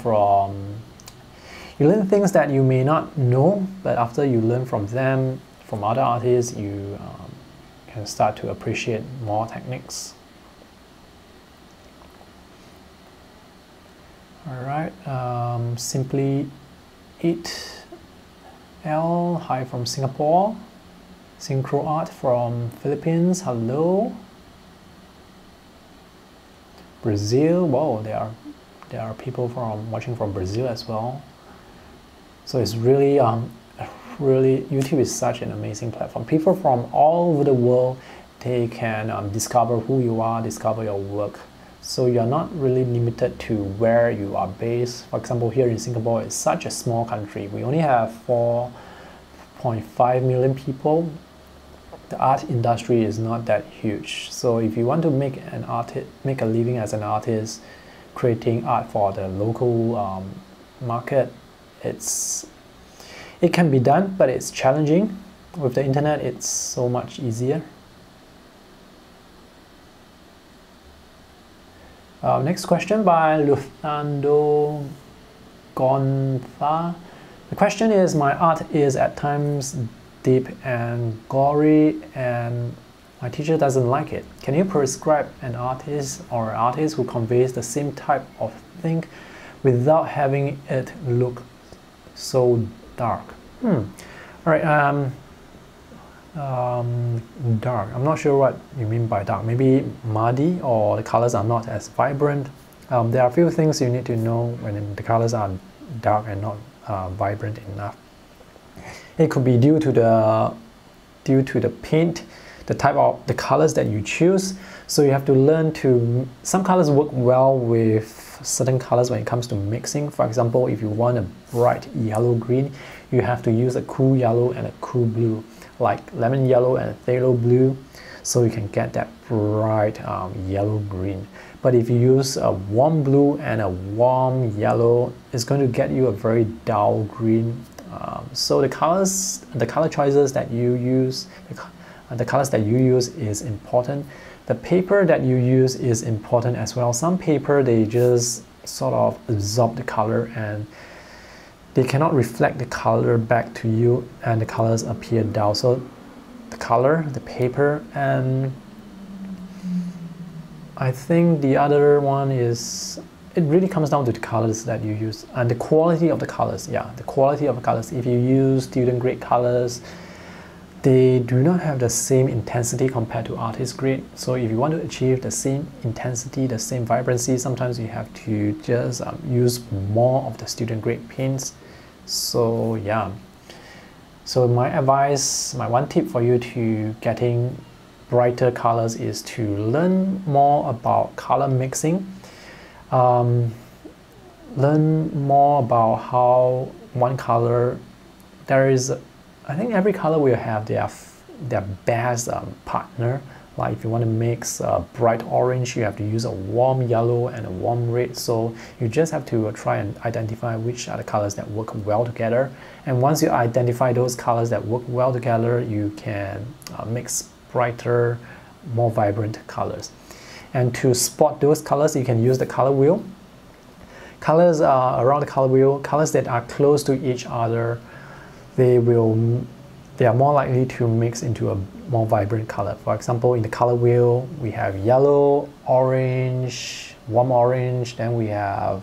S1: things that you may not know, but after you learn from them, from other artists, you can start to appreciate more techniques. All right, Simply Eat L, hi from Singapore. Synchro Art from Philippines, hello. Brazil, whoa, there are people watching from Brazil as well. So it's really, YouTube is such an amazing platform. People from all over the world, they can discover who you are, discover your work. So you're not really limited to where you are based. For example, here in Singapore, it's such a small country. We only have 4.5 million people. The art industry is not that huge. So if you want to make a living as an artist, creating art for the local market, it can be done, but it's challenging. With the internet, it's so much easier. Next question by Luthando Gontha. The question is, my art is at times deep and gory, and my teacher doesn't like it. Can you prescribe an artist or an artist who conveys the same type of thing without having it look so dark? All right, dark. I'm not sure what you mean by dark. Maybe muddy, or the colors are not as vibrant. There are a few things you need to know when the colors are dark and not vibrant enough. It could be due to the paint, the type of the colors that you choose. So you have to learn to, some colors work well with certain colors when it comes to mixing. For example, if you want a bright yellow green, you have to use a cool yellow and a cool blue, like lemon yellow and phthalo blue, so you can get that bright yellow green. But if you use a warm blue and a warm yellow, it's going to get you a very dull green. So the color choices that you use, the colors that you use is important. The paper that you use is important as well. Some paper, they just sort of absorb the color and they cannot reflect the color back to you, and the colors appear dull. So the color, the paper, and I think the other one is, it really comes down to the colors that you use and the quality of the colors. Yeah, the quality of the colors. If you use student grade colors, they do not have the same intensity compared to artist grade. So if you want to achieve the same intensity, the same vibrancy, sometimes you have to just use more of the student grade paints. So yeah. So my advice, my one tip for you to getting brighter colors is to learn more about color mixing. Learn more about how one color, I think every color will have their best partner. Like if you want to mix bright orange, you have to use a warm yellow and a warm red. So you just have to try and identify which are the colors that work well together. And once you identify those colors that work well together, you can mix brighter, more vibrant colors. And to spot those colors, you can use the color wheel. Colors around the color wheel, colors that are close to each other, they are more likely to mix into a more vibrant color. For example, in the color wheel, we have yellow, orange, warm orange, then we have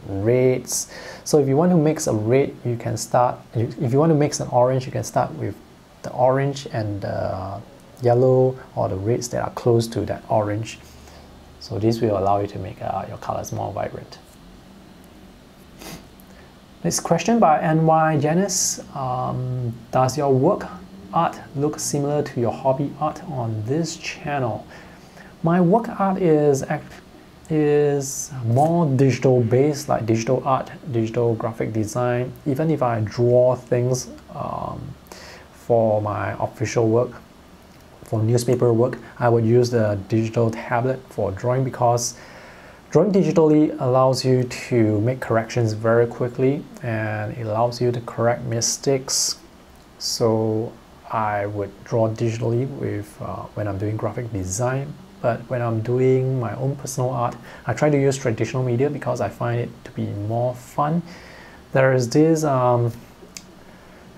S1: reds. So if you want to mix a red, you can start, if you want to mix an orange, you can start with the orange and the yellow or the reds that are close to that orange. So this will allow you to make your colors more vibrant. Next question by NY Janice. Does your work art look similar to your hobby art on this channel? My work art is more digital based, like digital art, digital graphic design. Even if I draw things for my official work, for newspaper work, I would use the digital tablet for drawing, because drawing digitally allows you to make corrections very quickly and it allows you to correct mistakes. So I would draw digitally with when I'm doing graphic design. But when I'm doing my own personal art, I try to use traditional media because I find it to be more fun. There is this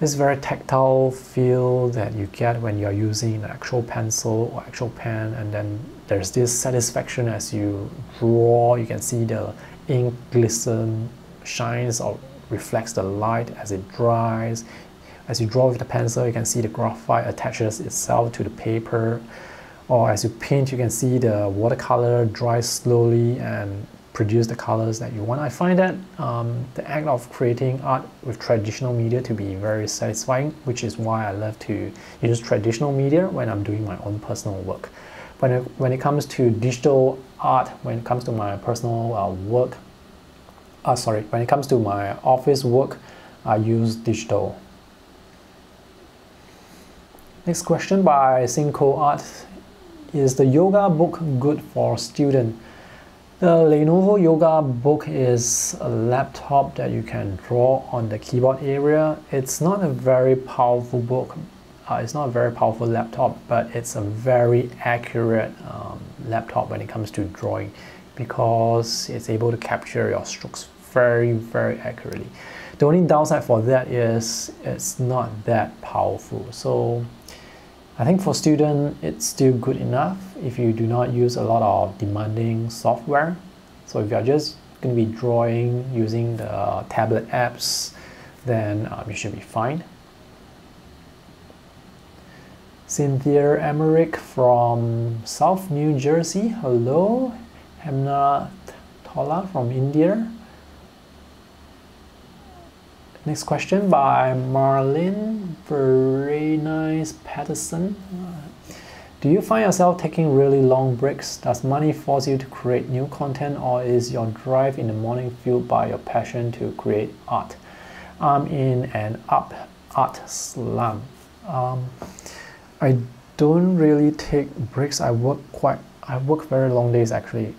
S1: this very tactile feel that you get when you're using an actual pencil or actual pen, and then there's this satisfaction as you draw. You can see the ink glisten, shines or reflects the light as it dries. As you draw with the pencil, you can see the graphite attaches itself to the paper. Or as you paint, you can see the watercolor dry slowly and produce the colors that you want. I find that the act of creating art with traditional media to be very satisfying, which is why I love to use traditional media when I'm doing my own personal work. When it comes to digital art, when it comes to my personal work, when it comes to my office work, I use digital. Next question by Cinco Art. Is the yoga book good for students? The Lenovo Yoga book is a laptop that you can draw on the keyboard area. It's not a very powerful book. It's not a very powerful laptop, but it's a very accurate laptop when it comes to drawing, because it's able to capture your strokes very, very accurately. The only downside for that is it's not that powerful. So I think for students, it's still good enough if you do not use a lot of demanding software. So if you're just going to be drawing using the tablet apps, then you should be fine. Cynthia Emmerich from South New Jersey. Hello. Hemna Thola from India. Next question by Marlene Very Nice Patterson. Do you find yourself taking really long breaks? Does money force you to create new content, or is your drive in the morning fueled by your passion to create art? I'm in an art slump. I don't really take breaks. I work very long days actually.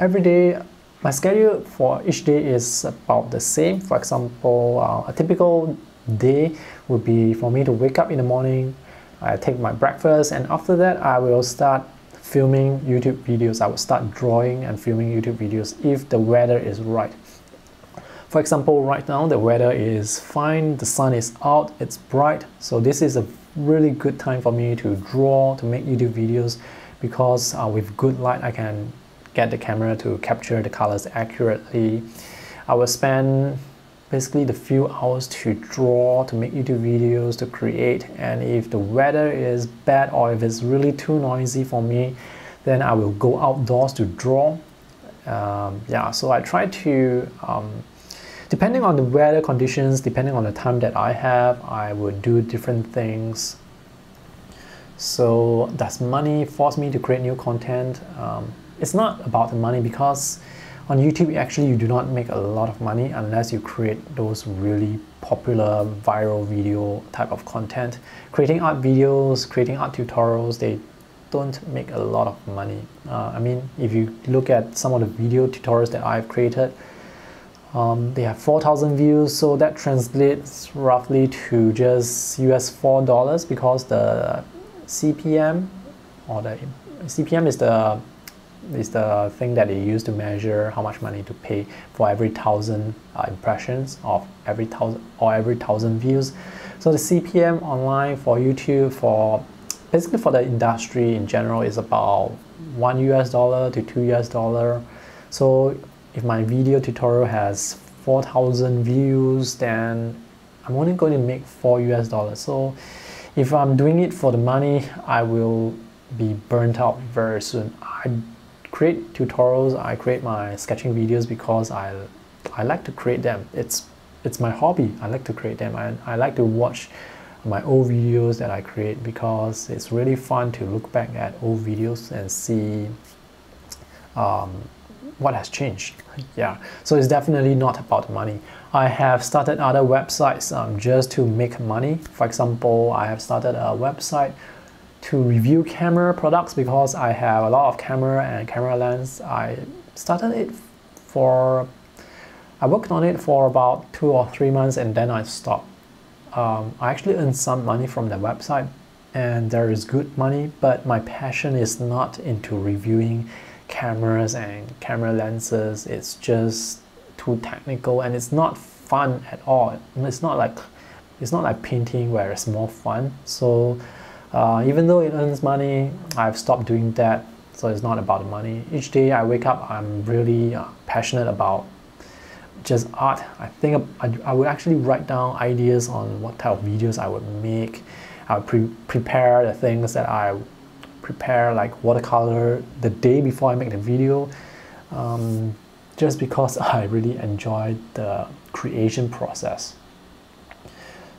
S1: Every day. My schedule for each day is about the same. For example, a typical day would be for me to wake up in the morning, I take my breakfast, and after that I will start filming YouTube videos. I will start drawing and filming YouTube videos if the weather is right. For example, right now the weather is fine, the sun is out, it's bright, so this is a really good time for me to draw, to make YouTube videos, because with good light I can get the camera to capture the colors accurately. I will spend basically the few hours to draw, to make YouTube videos, to create, and if the weather is bad or if it's really too noisy for me, then I will go outdoors to draw. Yeah, so I try to, depending on the weather conditions, depending on the time that I have, I would do different things. So does money force me to create new content? It's not about the money, because on YouTube you do not make a lot of money unless you create those really popular viral video type of content. Creating art videos, creating art tutorials, they don't make a lot of money. I mean, if you look at some of the video tutorials that I've created, They have 4,000 views, so that translates roughly to just US $4 because the CPM, or the CPM is the thing that they use to measure how much money to pay for every 1,000 impressions of every 1,000 views. So the CPM online for YouTube, basically for the industry in general, is about $1 to $2. So if my video tutorial has 4,000 views, then I'm only going to make $4. So if I'm doing it for the money, I will be burnt out very soon. I create tutorials, I create my sketching videos because I like to create them. It's my hobby. I like to create them. I like to watch my old videos that I create because it's really fun to look back at old videos and see what has changed. Yeah, so it's definitely not about money. I have started other websites just to make money. For example, I have started a website to review camera products because I have a lot of camera and camera lens. I worked on it for about 2 or 3 months and then I stopped. I actually earned some money from the website and there is good money, but my passion is not into reviewing cameras and camera lenses. It's just too technical and it's not fun at all. It's not like painting where it's more fun. So even though it earns money, I've stopped doing that. So it's not about the money. Each day I wake up, I'm really passionate about just art. I think I would actually write down ideas on what type of videos I would make. I would prepare the things that I prepare, like watercolor, the day before I make the video, just because I really enjoy the creation process.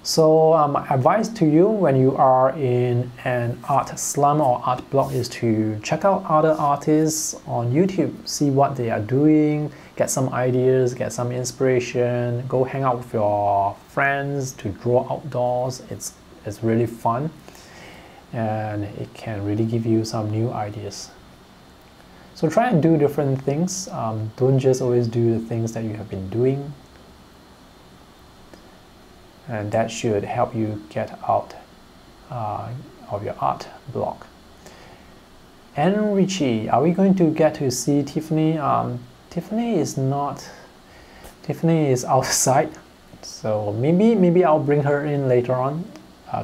S1: So my advice to you when you are in an art slum or art block is to check out other artists on YouTube, see what they are doing, get some ideas, get some inspiration, go hang out with your friends to draw outdoors. It's really fun and it can really give you some new ideas. So try and do different things. Don't just always do the things that you have been doing. And that should help you get out of your art block. And Richie, are we going to get to see Tiffany? Tiffany is outside. So maybe I'll bring her in later on,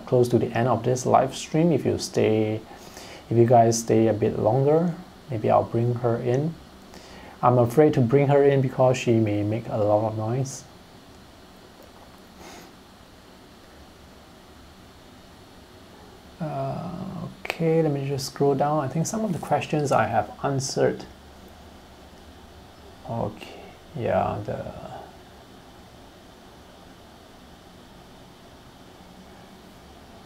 S1: close to the end of this live stream. If you guys stay a bit longer, maybe I'll bring her in. I'm afraid to bring her in because she may make a lot of noise. Okay, let me just scroll down. I think some of the questions I have answered. Okay, yeah,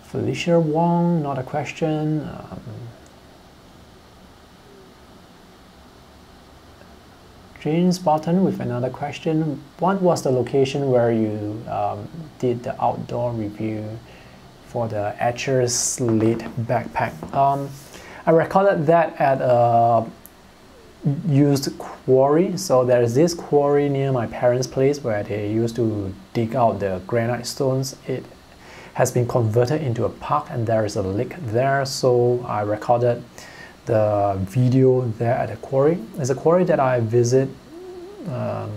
S1: Felicia Wong, not a question. James Barton with another question. What was the location where you did the outdoor review for the Etcher's Slate backpack? I recorded that at a used quarry. So there's this quarry near my parents' place where they used to dig out the granite stones. It has been converted into a park and there is a lake there. So I recorded the video there at the quarry. It's a quarry that I visit. I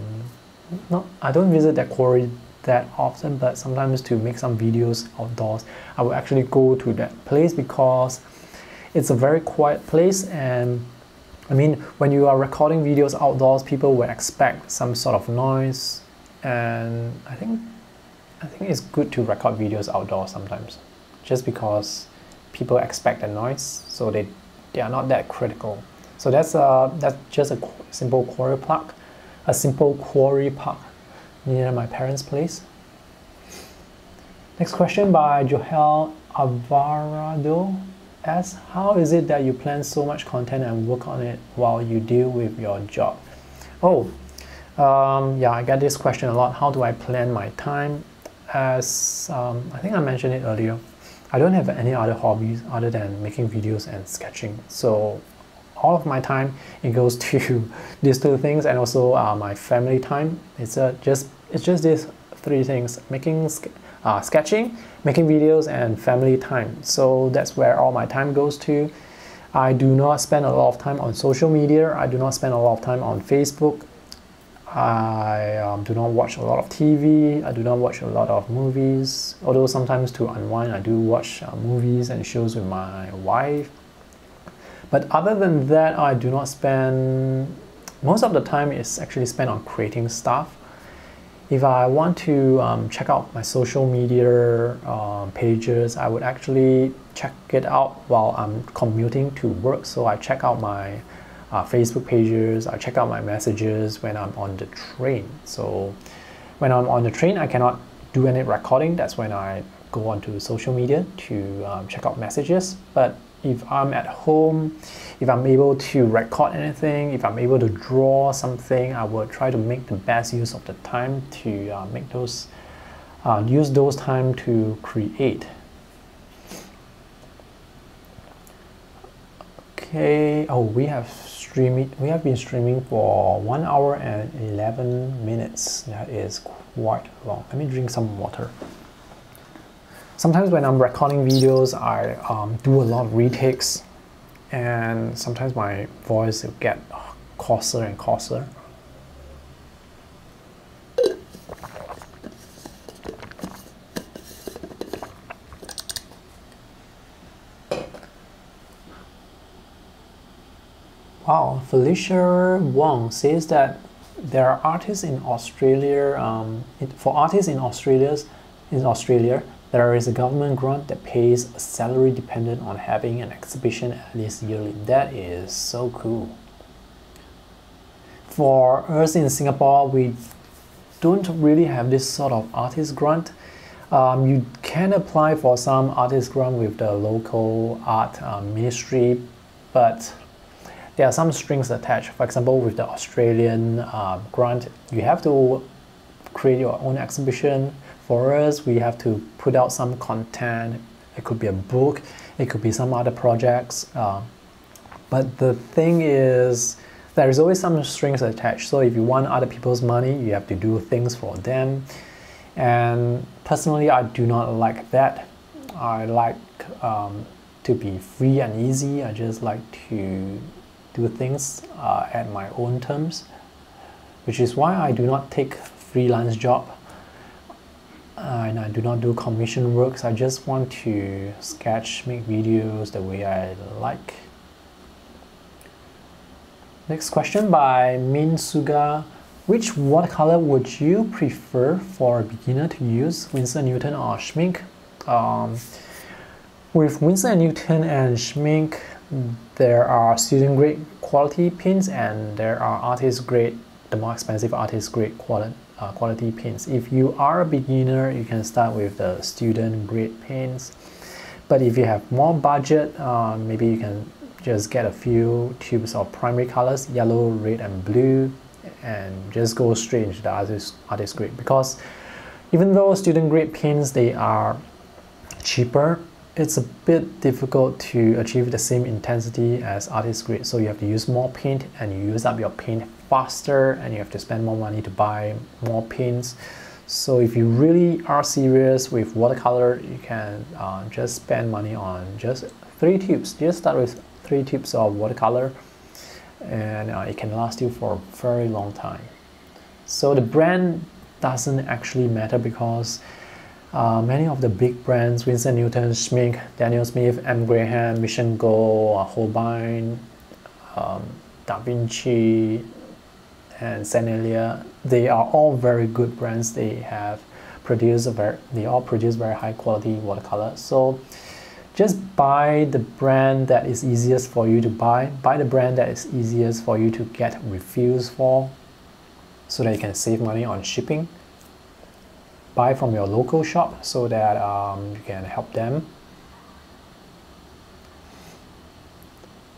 S1: don't visit that quarry that often, but sometimes to make some videos outdoors, I will actually go to that place because it's a very quiet place. And I mean, when you are recording videos outdoors, people will expect some sort of noise, and I think it's good to record videos outdoors sometimes, just because people expect the noise, so they are not that critical. So that's just a simple quarry park, near my parents' place. Next question by Joel Alvarado asks, how is it that you plan so much content and work on it while you deal with your job? Yeah, I get this question a lot. How do I plan my time? As I think I mentioned it earlier, I don't have any other hobbies other than making videos and sketching. So all of my time, it goes to these two things, and also my family time. It's just these three things: sketching, making videos, and family time. So that's where all my time goes to. I do not spend a lot of time on social media. I do not spend a lot of time on Facebook. I do not watch a lot of TV. I do not watch a lot of movies. Although sometimes to unwind, I do watch movies and shows with my wife. But other than that, I do not spend, most of the time is actually spent on creating stuff. If I want to check out my social media pages, I would actually check it out while I'm commuting to work. So I check out my Facebook pages, I check out my messages when I'm on the train. So when I'm on the train, I cannot do any recording. That's when I go onto social media to check out messages. But if I'm at home, if I'm able to record anything, if I'm able to draw something, I will try to make the best use of the time to make those, use those time to create. Okay, oh, we have been streaming for 1 hour and 11 minutes. That is quite long. Let me drink some water. Sometimes when I'm recording videos, I do a lot of retakes, and sometimes my voice will get coarser and coarser. Wow, Felicia Wong says that there are artists in Australia. For artists in Australia, there is a government grant that pays a salary dependent on having an exhibition at least yearly. That is so cool. For us in Singapore, we don't really have this sort of artist grant. You can apply for some artist grant with the local art ministry, but there are some strings attached. For example, with the Australian grant, you have to create your own exhibition. For us, we have to put out some content. It could be a book, it could be some other projects. But the thing is, there is always some strings attached. So if you want other people's money, you have to do things for them. And personally, I do not like that. I like to be free and easy. I just like to do things at my own terms, which is why I do not take freelance job. And I do not do commission works. I just want to sketch, make videos the way I like. Next question by Min Suga. Which watercolor would you prefer for a beginner to use, Winsor & Newton or Schmink? With Winsor & Newton and Schmink, there are student grade quality pins, and there are artist grade, the more expensive artist grade quality pins. If you are a beginner, you can start with the student grade pins. But if you have more budget, maybe you can just get a few tubes of primary colors, yellow, red, and blue, and just go straight into the artist grade. Because even though student grade pins, they are cheaper, it's a bit difficult to achieve the same intensity as artist grade. So you have to use more paint, and you use up your paint faster, and you have to spend more money to buy more paints. So if you really are serious with watercolor, you can just spend money on just 3 tubes. Just start with 3 tubes of watercolor, and it can last you for a very long time. So the brand doesn't actually matter, because many of the big brands, Winsor & Newton, Schmink, Daniel Smith, M. Graham, Mission Gold, Holbein, Da Vinci, and Senelia, they are all very good brands. They all produce very high quality watercolor. So just buy the brand that is easiest for you to buy the brand that is easiest for you to get refills for, so that you can save money on shipping. Buy from your local shop so that you can help them.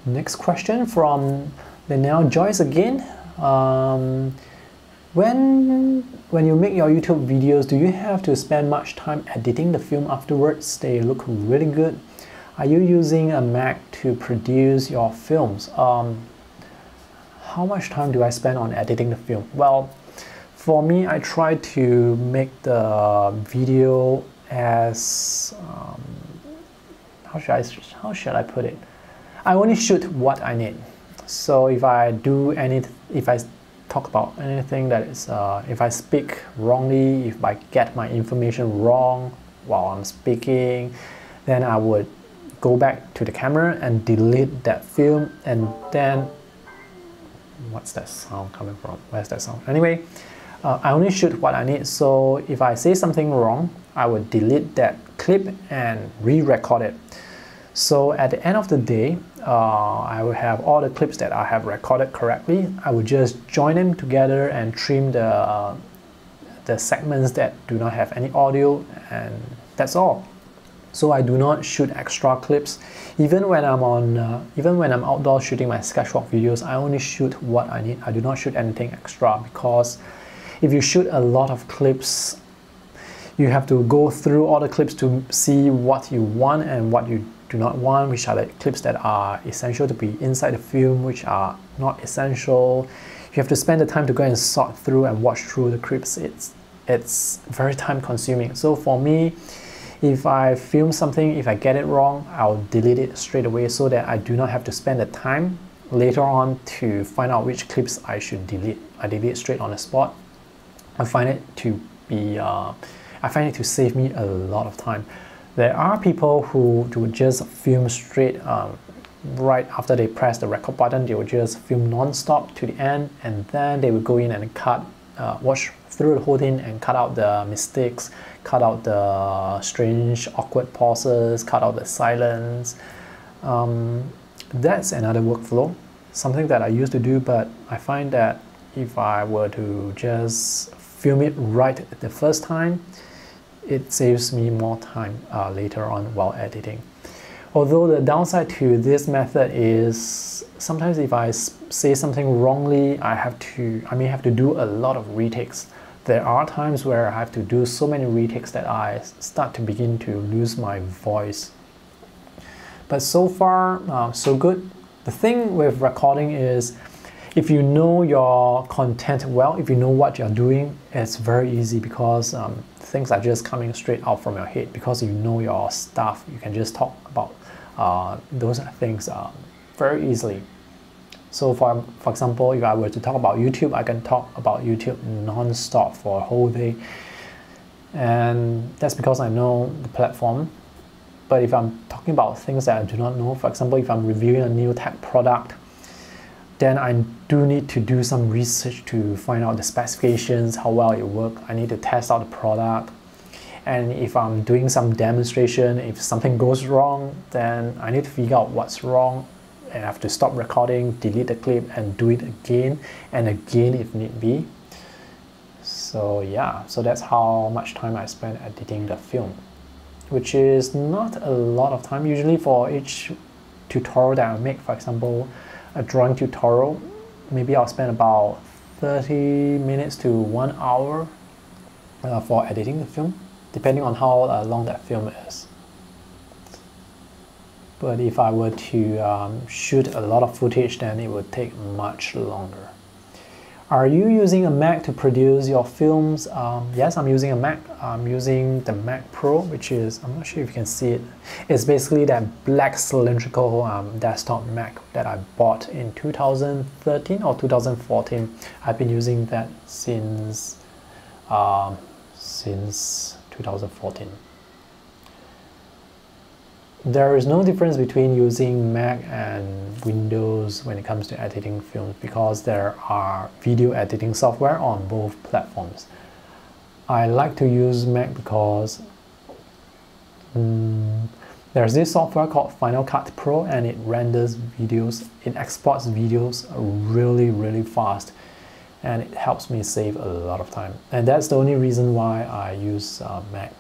S1: Next question from Linnell Joyce again. When you make your YouTube videos, do you have to spend much time editing the film afterwards? They look really good. Are you using a Mac to produce your films? How much time do I spend on editing the film? Well, for me, I try to make the video as how should I put it? I only shoot what I need. So if I talk about anything that is, if I speak wrongly, if I get my information wrong while I'm speaking, then I would go back to the camera and delete that film, and then what's that sound coming from? Where's that sound? Anyway, I only shoot what I need. So if I say something wrong, I would delete that clip and re-record it. So at the end of the day, I will have all the clips that I have recorded correctly. I will just join them together and trim the segments that do not have any audio, and that's all. So I do not shoot extra clips. Even when I'm outdoors shooting my sketchwalk videos, I only shoot what I need. I do not shoot anything extra, because if you shoot a lot of clips, you have to go through all the clips to see what you want and what you do not want, which are the clips that are essential to be inside the film, which are not essential. You have to spend the time to go and sort through and watch through the clips. It's very time consuming. So for me, if I film something, if I get it wrong, I'll delete it straight away so that I do not have to spend the time later on to find out which clips I should delete. I delete straight on the spot. I find it to save me a lot of time. There are people who would just film straight right after they press the record button. They would just film non-stop to the end, and then they would go in and cut, watch through the whole thing and cut out the mistakes, cut out the strange awkward pauses, cut out the silence. That's another workflow, something that I used to do, but I find that if I were to just film it right the first time, it saves me more time later on while editing. Although the downside to this method is sometimes if I say something wrongly, I may have to do a lot of retakes. There are times where I have to do so many retakes that I start to begin to lose my voice. But so far, so good. The thing with recording is, if you know your content well, if you know what you're doing, it's very easy, because things are just coming straight out from your head, because you know your stuff. You can just talk about those things very easily. So for example, if I were to talk about YouTube, I can talk about YouTube non-stop for a whole day. And that's because I know the platform. But if I'm talking about things that I do not know, for example, if I'm reviewing a new tech product, then I do need to do some research to find out the specifications, how well it works. I need to test out the product. And if I'm doing some demonstration, if something goes wrong, then I need to figure out what's wrong, and I have to stop recording, delete the clip, and do it again and again if need be. So yeah, so that's how much time I spend editing the film, which is not a lot of time. Usually for each tutorial that I make, for example, a drawing tutorial, maybe I'll spend about 30 minutes to 1 hour for editing the film, depending on how long that film is. But if I were to shoot a lot of footage, then it would take much longer. Are you using a Mac to produce your films? Yes, I'm using a Mac. I'm using the Mac Pro, which is, I'm not sure if you can see it. It's basically that black cylindrical desktop Mac that I bought in 2013 or 2014. I've been using that since 2014. There is no difference between using Mac and Windows when it comes to editing films, because there are video editing software on both platforms. I like to use Mac because there's this software called Final Cut Pro, and it renders videos, it exports videos really fast, and it helps me save a lot of time. And that's the only reason why I use Mac,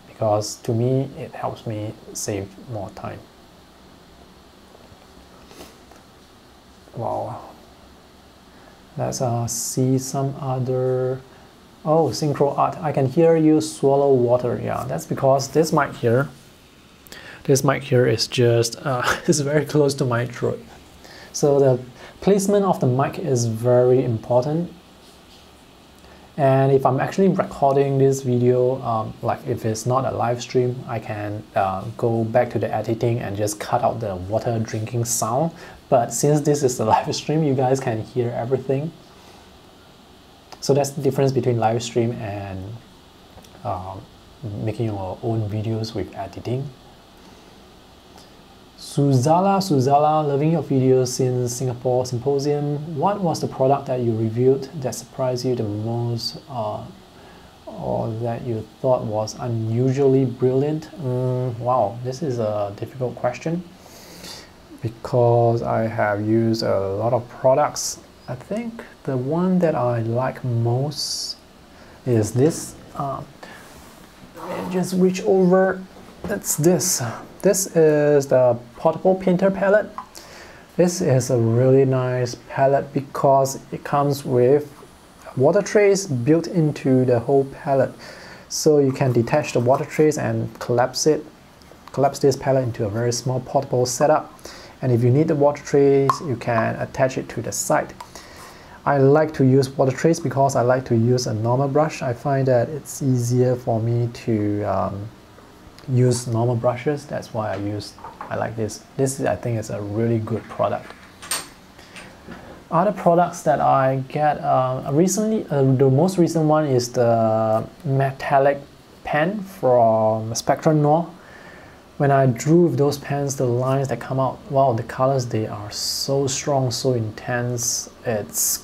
S1: because to me it helps me save more time. Wow. Let's see some other. Oh, synchro art. I can hear you swallow water. Yeah, that's because this mic here This mic here is just is very close to my throat. So the placement of the mic is very important. And if I'm actually recording this video, like if it's not a live stream, I can go back to the editing and just cut out the water drinking sound. But since this is a live stream, you guys can hear everything. So that's the difference between live stream and making your own videos with editing. Suzala, loving your videos since Singapore Symposium. What was the product that you reviewed that surprised you the most, or that you thought was unusually brilliant? Wow, this is a difficult question because I have used a lot of products. I think the one that I like most is this. Just reach over. That's this. This is the portable painter palette. This is a really nice palette because it comes with water trays built into the whole palette. So you can detach the water trays and collapse this palette into a very small portable setup. And if you need the water trays, you can attach it to the side. I like to use water trays because I like to use a normal brush. I find that it's easier for me to use normal brushes. That's why I like this. I think is a really good product. Other products that I get recently, the most recent one is the metallic pen from Spectrum Noir. When I drew with those pens, the lines that come out, wow, the colors, they are so strong, so intense. It's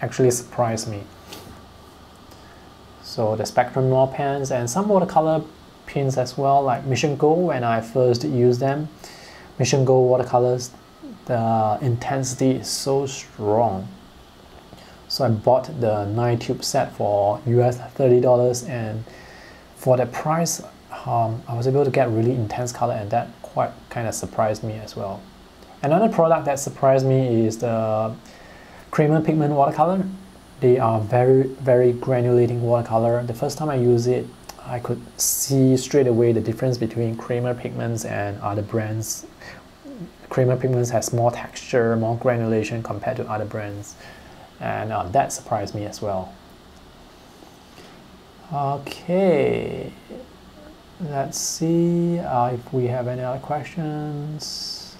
S1: actually surprised me. So the Spectrum Noir pens and some watercolor pins as well, like Mission Gold. When I first used them, Mission Gold watercolors, the intensity is so strong. So I bought the 9-tube set for US $30, and for that price, I was able to get really intense color, and that quite kind of surprised me as well. Another product that surprised me is the Kramer pigment watercolor. They are very granulating watercolor. The first time I used it, I could see straight away the difference between Kramer pigments and other brands. Kramer pigments has more texture, more granulation compared to other brands, and that surprised me as well. Okay, let's see if we have any other questions.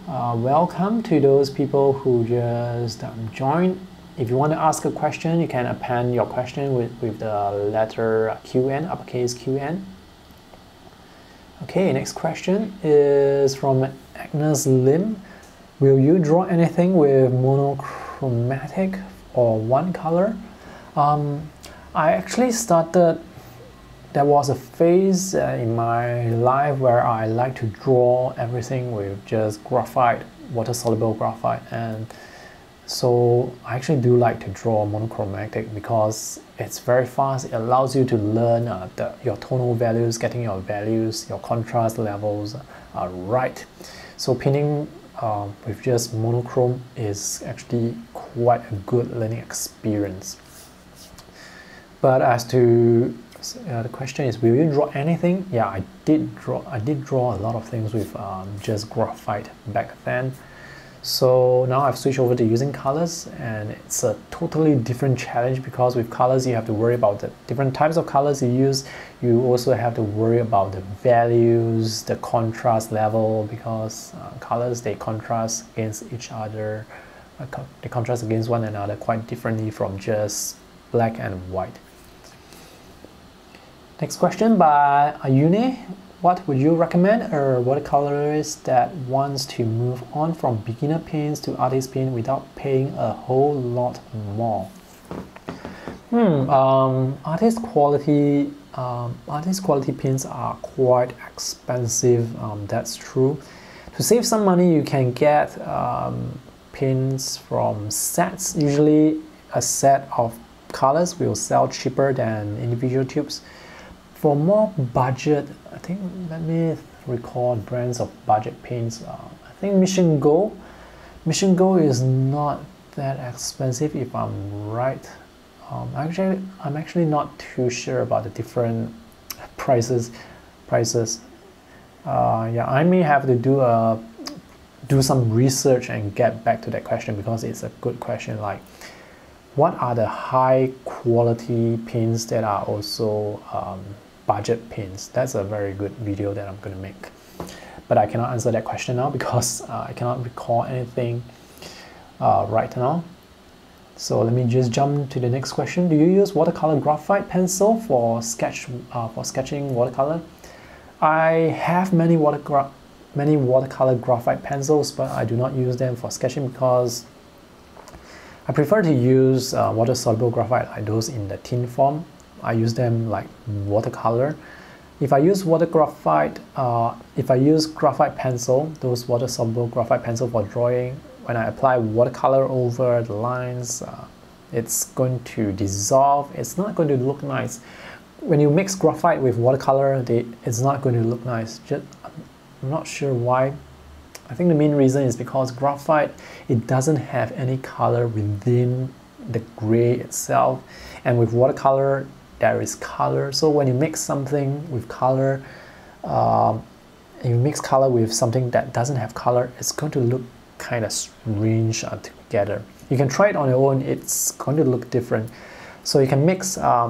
S1: Welcome to those people who just joined. If you want to ask a question, you can append your question with the letter QN, uppercase QN. Okay, next question is from Agnes Lim. Will you draw anything with monochromatic or one color? I actually started, there was a phase in my life where I like to draw everything with just graphite, water-soluble graphite, and so I actually do like to draw monochromatic because it's very fast. It allows you to learn your tonal values, getting your values, your contrast levels right. So painting with just monochrome is actually quite a good learning experience. But as to the question is, will you draw anything? Yeah, I did draw a lot of things with just graphite back then. So now I've switched over to using colors, and it's a totally different challenge because with colors you have to worry about the different types of colors you use. You also have to worry about the values, the contrast level, because colors, they contrast against each other. They contrast against one another quite differently from just black and white. Next question by Ayune. What would you recommend a watercolorist that wants to move on from beginner paints to artist paint without paying a whole lot more? Artist quality paints are quite expensive. That's true. To save some money, you can get paints from sets. Usually, a set of colors will sell cheaper than individual tubes. For more budget, I think, let me recall brands of budget paints. I think Mission Gold is not that expensive if I'm right. I'm actually not too sure about the different prices. Yeah, I may have to do some research and get back to that question, because it's a good question. Like, what are the high quality pins that are also budget pins? That's a very good video that I'm going to make, but I cannot answer that question now because I cannot recall anything right now. So let me just jump to the next question. Do you use watercolor graphite pencil for sketching watercolor? I have many watercolor graphite pencils, but I do not use them for sketching because I prefer to use water-soluble graphite, like those in the tin form. I use them like watercolor. If I use graphite pencil, those water-soluble graphite pencil for drawing, when I apply watercolor over the lines, it's going to dissolve. It's not going to look nice. When you mix graphite with watercolor, it's not going to look nice. I'm not sure why. I think the main reason is because graphite, it doesn't have any color within the gray itself, and with watercolor there is color. So when you mix something with color, and you mix color with something that doesn't have color, it's going to look kind of strange together. You can try it on your own, it's going to look different. So you can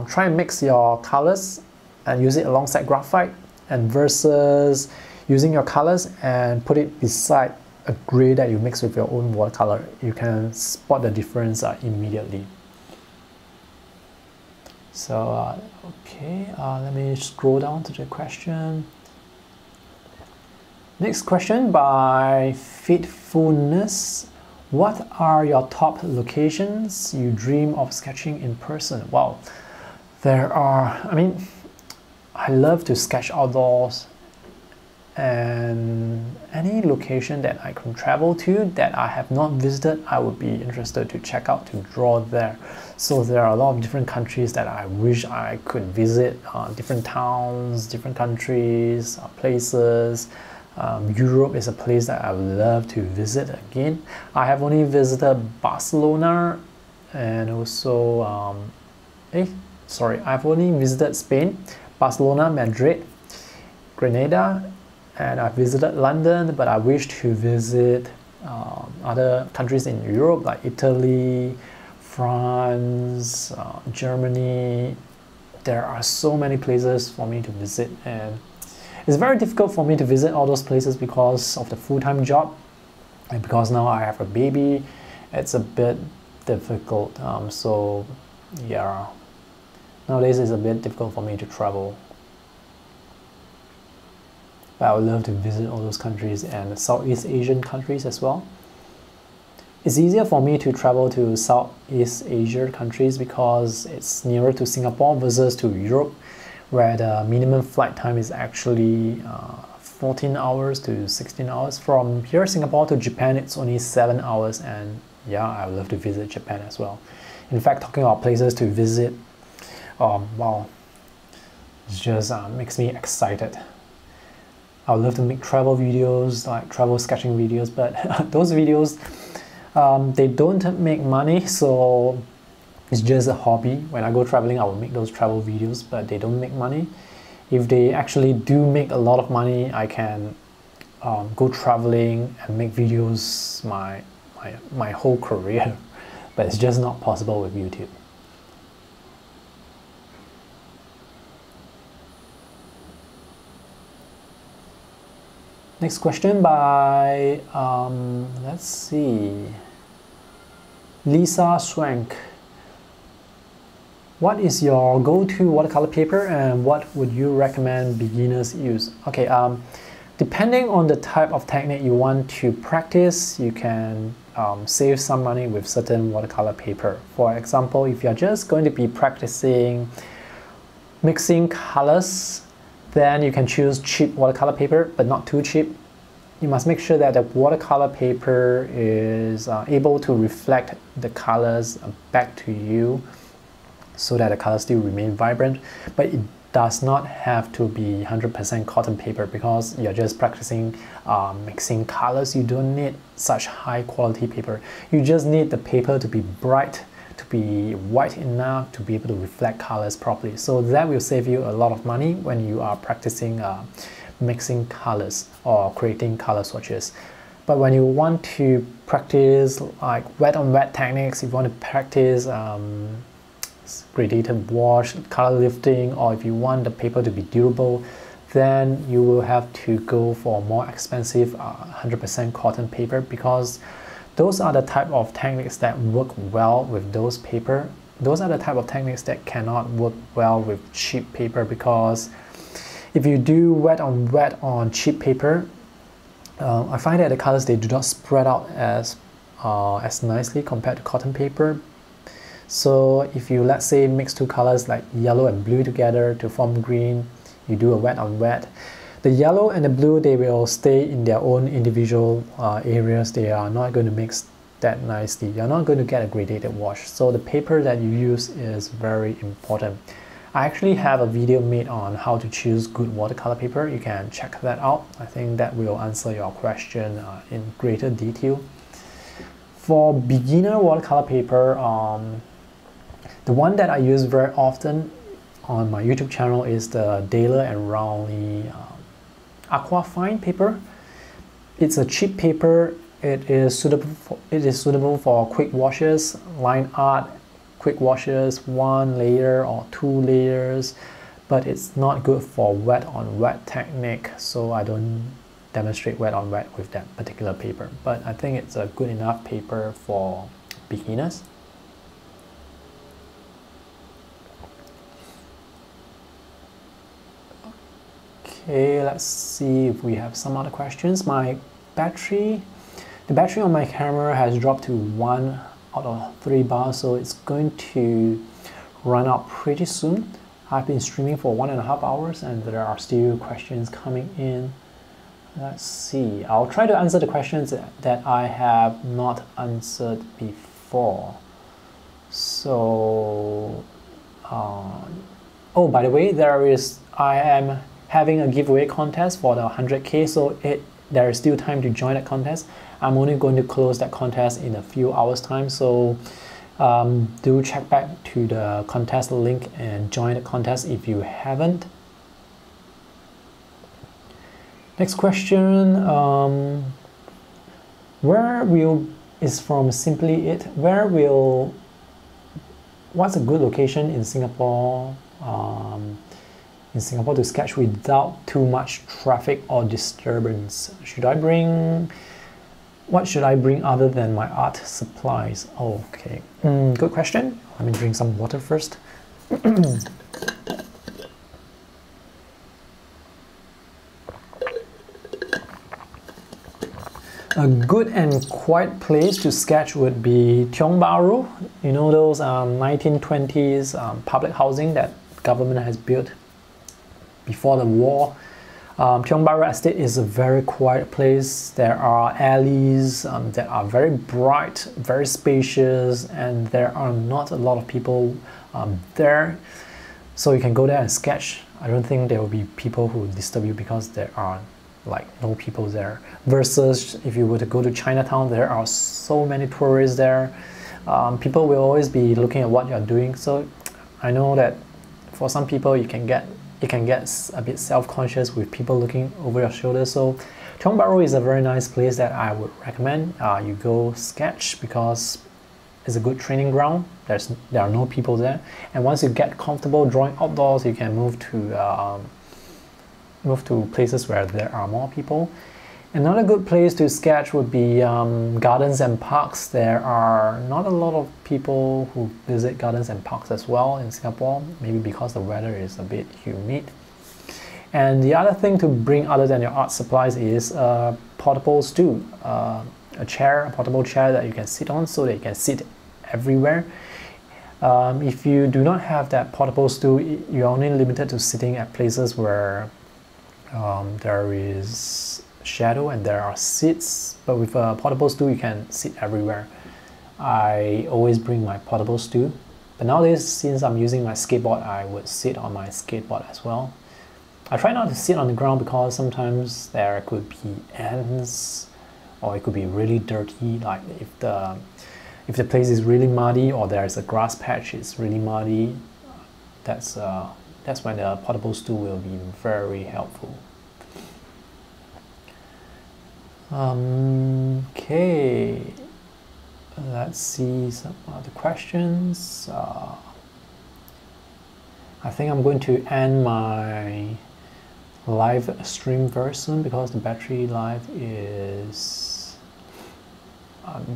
S1: try and mix your colors and use it alongside graphite, and versus using your colors and put it beside a gray that you mix with your own watercolor. You can spot the difference immediately. So okay, let me scroll down to the question. Next question by Faithfulness. What are your top locations you dream of sketching in person? Wow, I love to sketch outdoors, and any location that I can travel to that I have not visited, I would be interested to check out, to draw there. So there are a lot of different countries that I wish I could visit, different towns, different countries, places. Europe is a place that I would love to visit again. I have only visited Barcelona, and also I've only visited Spain, Barcelona, Madrid, Grenada, and I visited London, but I wish to visit other countries in Europe like Italy, France, Germany. There are so many places for me to visit, and it's very difficult for me to visit all those places because of the full-time job, and because now I have a baby, it's a bit difficult. So yeah, nowadays it's a bit difficult for me to travel. But I would love to visit all those countries and Southeast Asian countries as well. It's easier for me to travel to Southeast Asia countries because it's nearer to Singapore versus to Europe, where the minimum flight time is actually 14 hours to 16 hours. From here, Singapore to Japan, it's only 7 hours, and yeah, I would love to visit Japan as well. In fact, talking about places to visit, wow, it just makes me excited. I would love to make travel videos, like travel sketching videos, but those videos, they don't make money, so it's just a hobby. When I go traveling, I will make those travel videos, but they don't make money. If they actually do make a lot of money, I can go traveling and make videos my whole career, but it's just not possible with YouTube. Next question by, let's see, Lisa Swank. What is your go-to watercolor paper, and what would you recommend beginners use? Okay, depending on the type of technique you want to practice, you can save some money with certain watercolor paper. For example, if you're just going to be practicing mixing colors, then you can choose cheap watercolor paper, but not too cheap. You must make sure that the watercolor paper is able to reflect the colors back to you, so that the colors still remain vibrant, but it does not have to be 100% cotton paper, because you're just practicing mixing colors. You don't need such high quality paper. You just need the paper to be bright, to be white enough to be able to reflect colors properly. So that will save you a lot of money when you are practicing mixing colors or creating color swatches. But when you want to practice like wet on wet techniques, if you want to practice gradated wash, color lifting, or if you want the paper to be durable, then you will have to go for more expensive 100% cotton paper, because those are the type of techniques that work well with those paper. Those are the type of techniques that cannot work well with cheap paper, because if you do wet on cheap paper, I find that the colors, they do not spread out as nicely compared to cotton paper. So if you, let's say, mix two colors like yellow and blue together to form green, you do a wet on wet, the yellow and the blue, they will stay in their own individual areas. They are not going to mix that nicely. You're not going to get a gradated wash. So the paper that you use is very important. I actually have a video made on how to choose good watercolor paper. You can check that out. I think that will answer your question in greater detail. For beginner watercolor paper, the one that I use very often on my YouTube channel is the Daler and Rowley Aqua Fine paper. It's a cheap paper. It is suitable for quick washes, line art, quick washes, 1 layer or 2 layers, but it's not good for wet on wet technique, so I don't demonstrate wet on wet with that particular paper. But I think it's a good enough paper for beginners. Okay, let's see if we have some other questions. The battery on my camera has dropped to 1 out of 3 bars, so it's going to run out pretty soon. I've been streaming for 1.5 hours and there are still questions coming in. Let's see, I'll try to answer the questions that I have not answered before. So, oh, by the way, I am having a giveaway contest for the 100K, so there is still time to join that contest. I'm only going to close that contest in a few hours time, so do check back to the contest link and join the contest if you haven't. Next question, is from Simply It. What's a good location in Singapore? To sketch without too much traffic or disturbance? What should I bring other than my art supplies? Okay, good question. Let me drink some water first. A good and quiet place to sketch would be Tiong Bahru. You know those 1920s public housing that government has built before the war. Tiong Bahru Estate is a very quiet place. There are alleys that are very bright, very spacious, and there are not a lot of people there. So you can go there and sketch. I don't think there will be people who disturb you because there are like no people there. Versus if you were to go to Chinatown, there are so many tourists there. People will always be looking at what you're doing. So I know that for some people you can get a bit self-conscious with people looking over your shoulder. So Tiong Bahru is a very nice place that I would recommend you go sketch, because it's a good training ground. There are no people there, and once you get comfortable drawing outdoors, you can move to places where there are more people. Another good place to sketch would be gardens and parks. There are not a lot of people who visit gardens and parks as well in Singapore, maybe because the weather is a bit humid. And the other thing to bring other than your art supplies is a portable stool, a portable chair that you can sit on so that you can sit everywhere. If you do not have that portable stool, you're only limited to sitting at places where there is shadow and there are seats, but with a portable stool you can sit everywhere. I always bring my portable stool, but nowadays, since I'm using my skateboard, I would sit on my skateboard as well. I try not to sit on the ground because sometimes there could be ants, or it could be really dirty, like if the If the place is really muddy or there's a grass patch, it's really muddy, that's when the portable stool will be very helpful. Okay, let's see some other questions. I think I'm going to end my live stream very soon because the battery life is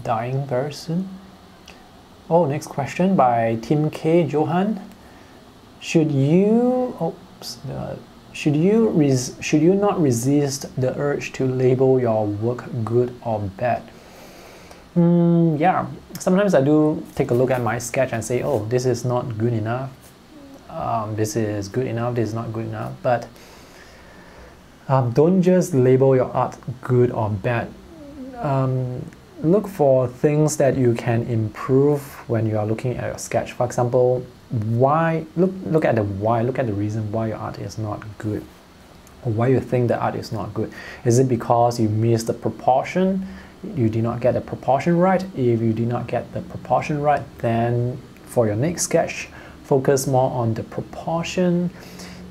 S1: dying very soon. Oh, next question by Tim K. Johan. Should you not resist the urge to label your work good or bad? Yeah, sometimes I do take a look at my sketch and say, oh, this is not good enough. This is good enough, this is not good enough. But don't just label your art good or bad. Look for things that you can improve when you are looking at your sketch. For example, why? Look at the why. Look at the reason why your art is not good, or why you think the art is not good. Is it because you missed the proportion? You did not get the proportion right? If you did not get the proportion right, then for your next sketch, focus more on the proportion.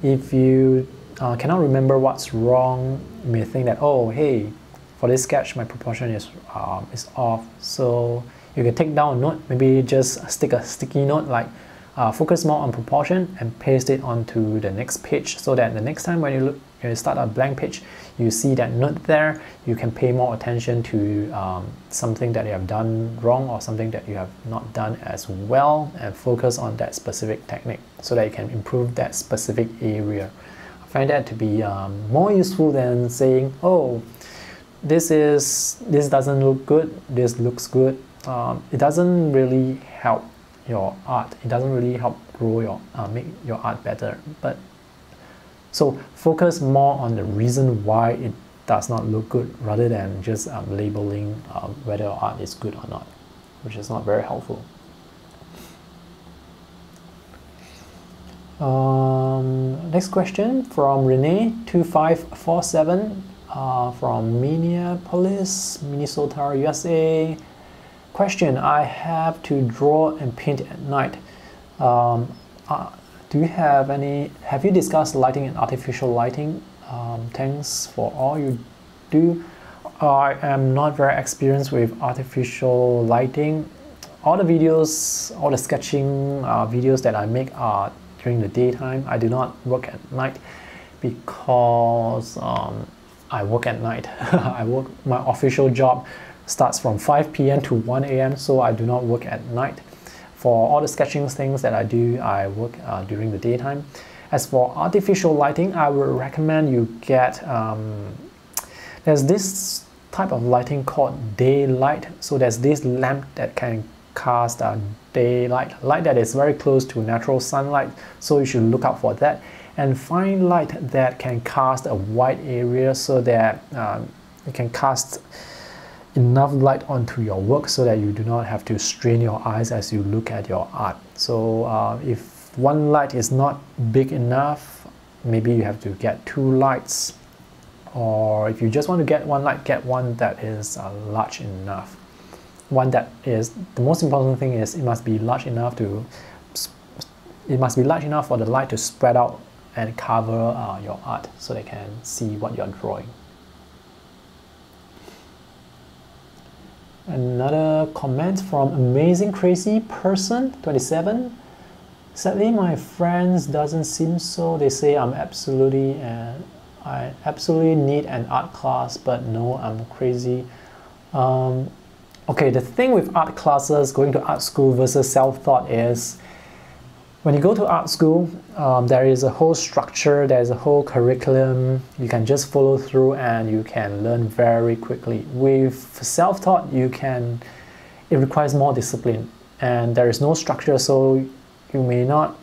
S1: If you cannot remember what's wrong, you may think that, oh, hey, for this sketch, my proportion is off. So you can take down a note, maybe just stick a sticky note like focus more on proportion and paste it onto the next page, so that the next time when you start a blank page, you see that note there, you can pay more attention to something that you have done wrong or something that you have not done as well, and focus on that specific technique so that you can improve that specific area. I find that to be more useful than saying, oh, this doesn't look good, this looks good. It doesn't really help your art. It doesn't really help grow make your art better. But so focus more on the reason why it does not look good, rather than just labeling whether your art is good or not, which is not very helpful. Next question from Renee2547 from Minneapolis, Minnesota, USA. Question: I have to draw and paint at night. Have you discussed lighting and artificial lighting? Thanks for all you do. I am not very experienced with artificial lighting. All the sketching videos that I make are during the daytime. I do not work at night because I work at night. My official job starts from 5 p.m. to 1 a.m. so I do not work at night. For all the sketching things that I do, I work during the daytime. As for artificial lighting, I would recommend you get, there's this type of lighting called daylight. So there's this lamp that can cast daylight, light that is very close to natural sunlight. So you should look out for that. And find light that can cast a wide area so that you can cast enough light onto your work so that you do not have to strain your eyes as you look at your art. So if one light is not big enough, maybe you have to get 2 lights, or if you just want to get one light, get one that is large enough. One that is, the most important thing is it must be large enough for the light to spread out and cover your art so they can see what you're drawing. Another comment from Amazing Crazy Person 27. Sadly, my friends doesn't seem so. They say I absolutely need an art class, but no, I'm crazy. Okay, the thing with art classes, going to art school versus self-taught is, when you go to art school, there is a whole structure, there's a whole curriculum. You can just follow through and you can learn very quickly. With self-taught, it requires more discipline, and there is no structure, so you may not,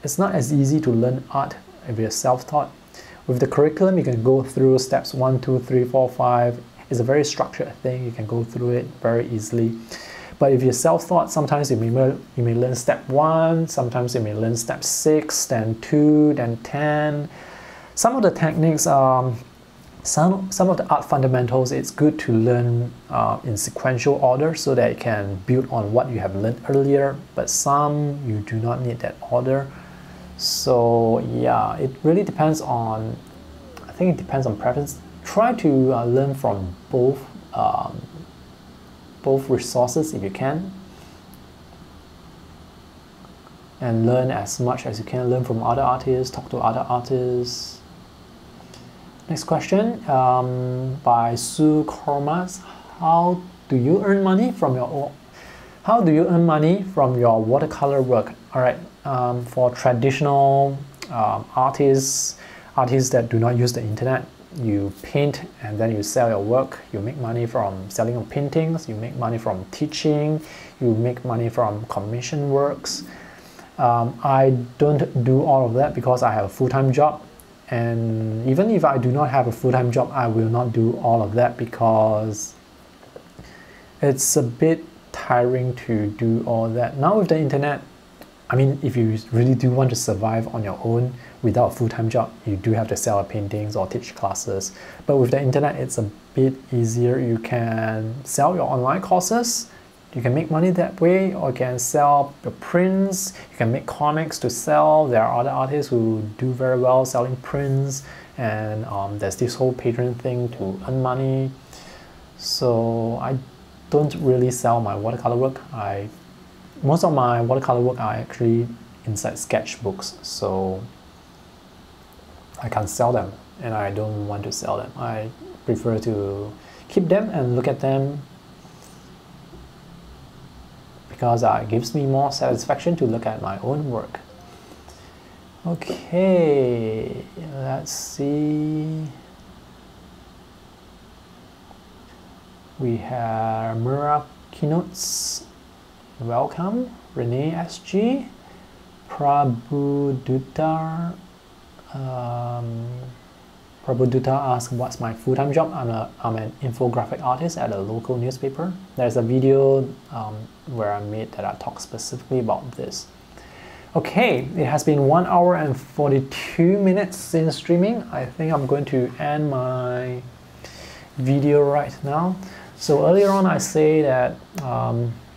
S1: it's not as easy to learn art if you're self-taught. With the curriculum, you can go through steps 1, 2, 3, 4, 5. It's a very structured thing. You can go through it very easily. But if you're self-taught, sometimes you may learn step 1, sometimes you may learn step 6, then 2, then 10. Some of the techniques, Some of the art fundamentals, it's good to learn in sequential order so that it can build on what you have learned earlier, but some you do not need that order. So yeah, it really depends on, I think it depends on preference. Try to learn from both resources if you can, and learn as much as you can. Learn from other artists, talk to other artists. Next question by Sue Kormas. How do you earn money from your watercolor work? All right, for traditional artists that do not use the internet, you paint and then you sell your work. You make money from selling your paintings. You make money from teaching. You make money from commission works. I don't do all of that because I have a full-time job. And even if I do not have a full-time job, I will not do all of that because it's a bit tiring to do all that. Now with the internet, I mean, if you really do want to survive on your own without a full-time job, you do have to sell paintings or teach classes. But with the internet, it's a bit easier. You can sell your online courses. You can make money that way, or you can sell your prints. You can make comics to sell. There are other artists who do very well selling prints, and there's this whole Patreon thing to earn money. So I don't really sell my watercolor work. Most of my watercolor work are actually inside sketchbooks, so I can't sell them, and I don't want to sell them. I prefer to keep them and look at them, because it gives me more satisfaction to look at my own work. Okay, let's see. We have Murakinots, welcome. Renee SG, Prabhudutar. Prabhuduta asked, what's my full-time job? I'm an infographic artist at a local newspaper. There's a video where I made that I talk specifically about this. Okay, it has been 1 hour and 42 minutes since streaming. I think I'm going to end my video right now. So earlier on I say that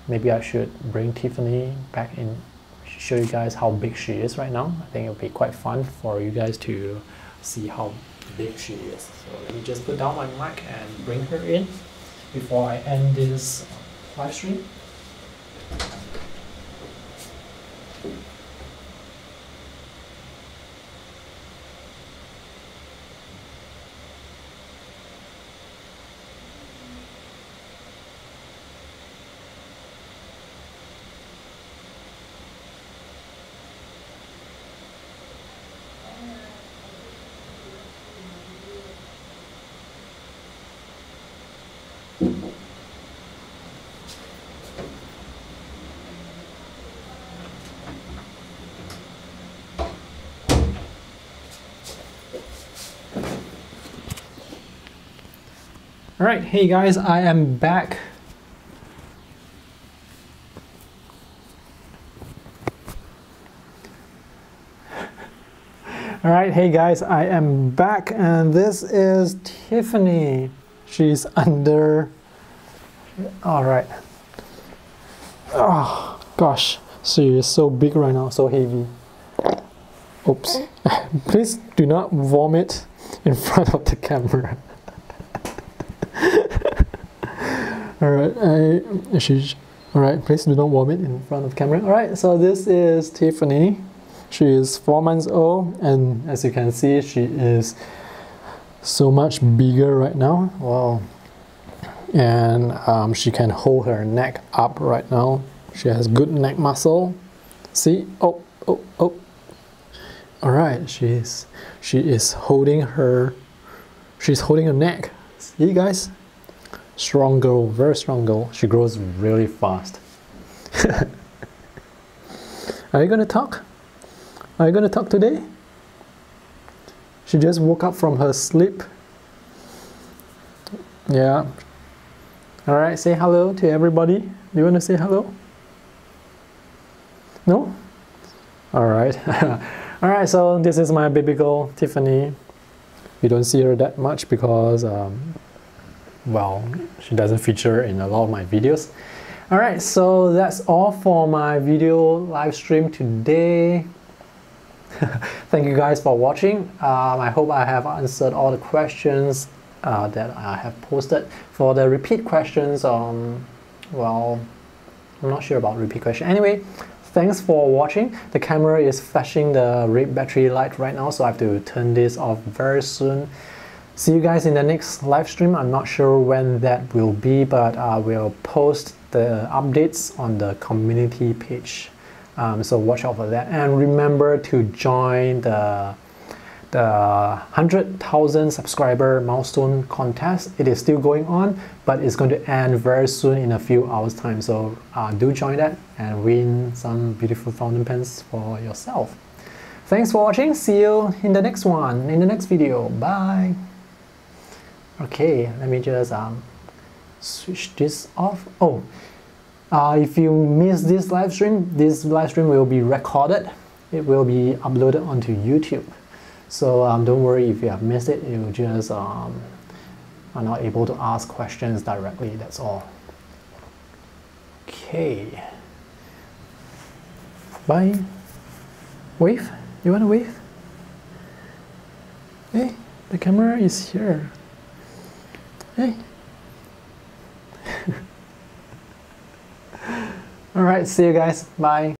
S1: maybe I should bring Tiffany back in, show you guys how big she is right now. I think it would be quite fun for you guys to see how big she is. So let me just put down my mic and bring her in before I end this live stream. All right, hey guys, I am back. All right, hey guys, I am back, and this is Tiffany. She's under. All right. Oh gosh, she is so big right now, so heavy. Oops. Please do not vomit in front of the camera. Alright, alright, please do not vomit in front of the camera. Alright, so this is Tiffany. She is 4 months old, and as you can see, she is so much bigger right now. Wow. And she can hold her neck up right now. She has good neck muscle. See? Oh. Alright, she is holding her neck. See guys? Strong girl, very strong girl. She grows really fast. Are you gonna talk? Are you gonna talk today? She just woke up from her sleep. Yeah. Alright, say hello to everybody. Do you want to say hello? No? Alright. Alright, so this is my baby girl, Tiffany. You don't see her that much because, well, she doesn't feature in a lot of my videos. Alright, so that's all for my video live stream today. Thank you guys for watching. I hope I have answered all the questions that I have posted. For the repeat questions, well, I'm not sure about repeat question. Anyway, thanks for watching. The camera is flashing the red battery light right now, so I have to turn this off very soon. See you guys in the next live stream. I'm not sure when that will be, but I will post the updates on the community page. So watch out for that. And remember to join the 100,000 subscriber milestone contest. It is still going on, but it's going to end very soon in a few hours time. So do join that and win some beautiful fountain pens for yourself. Thanks for watching. See you in the next one, in the next video. Bye. Okay, let me just switch this off. Oh, if you miss this live stream will be recorded. It will be uploaded onto YouTube. So don't worry if you have missed it. You just are not able to ask questions directly. That's all. Okay. Bye. Wave? You want to wave? Hey, the camera is here. Hey. All right. See you guys. Bye.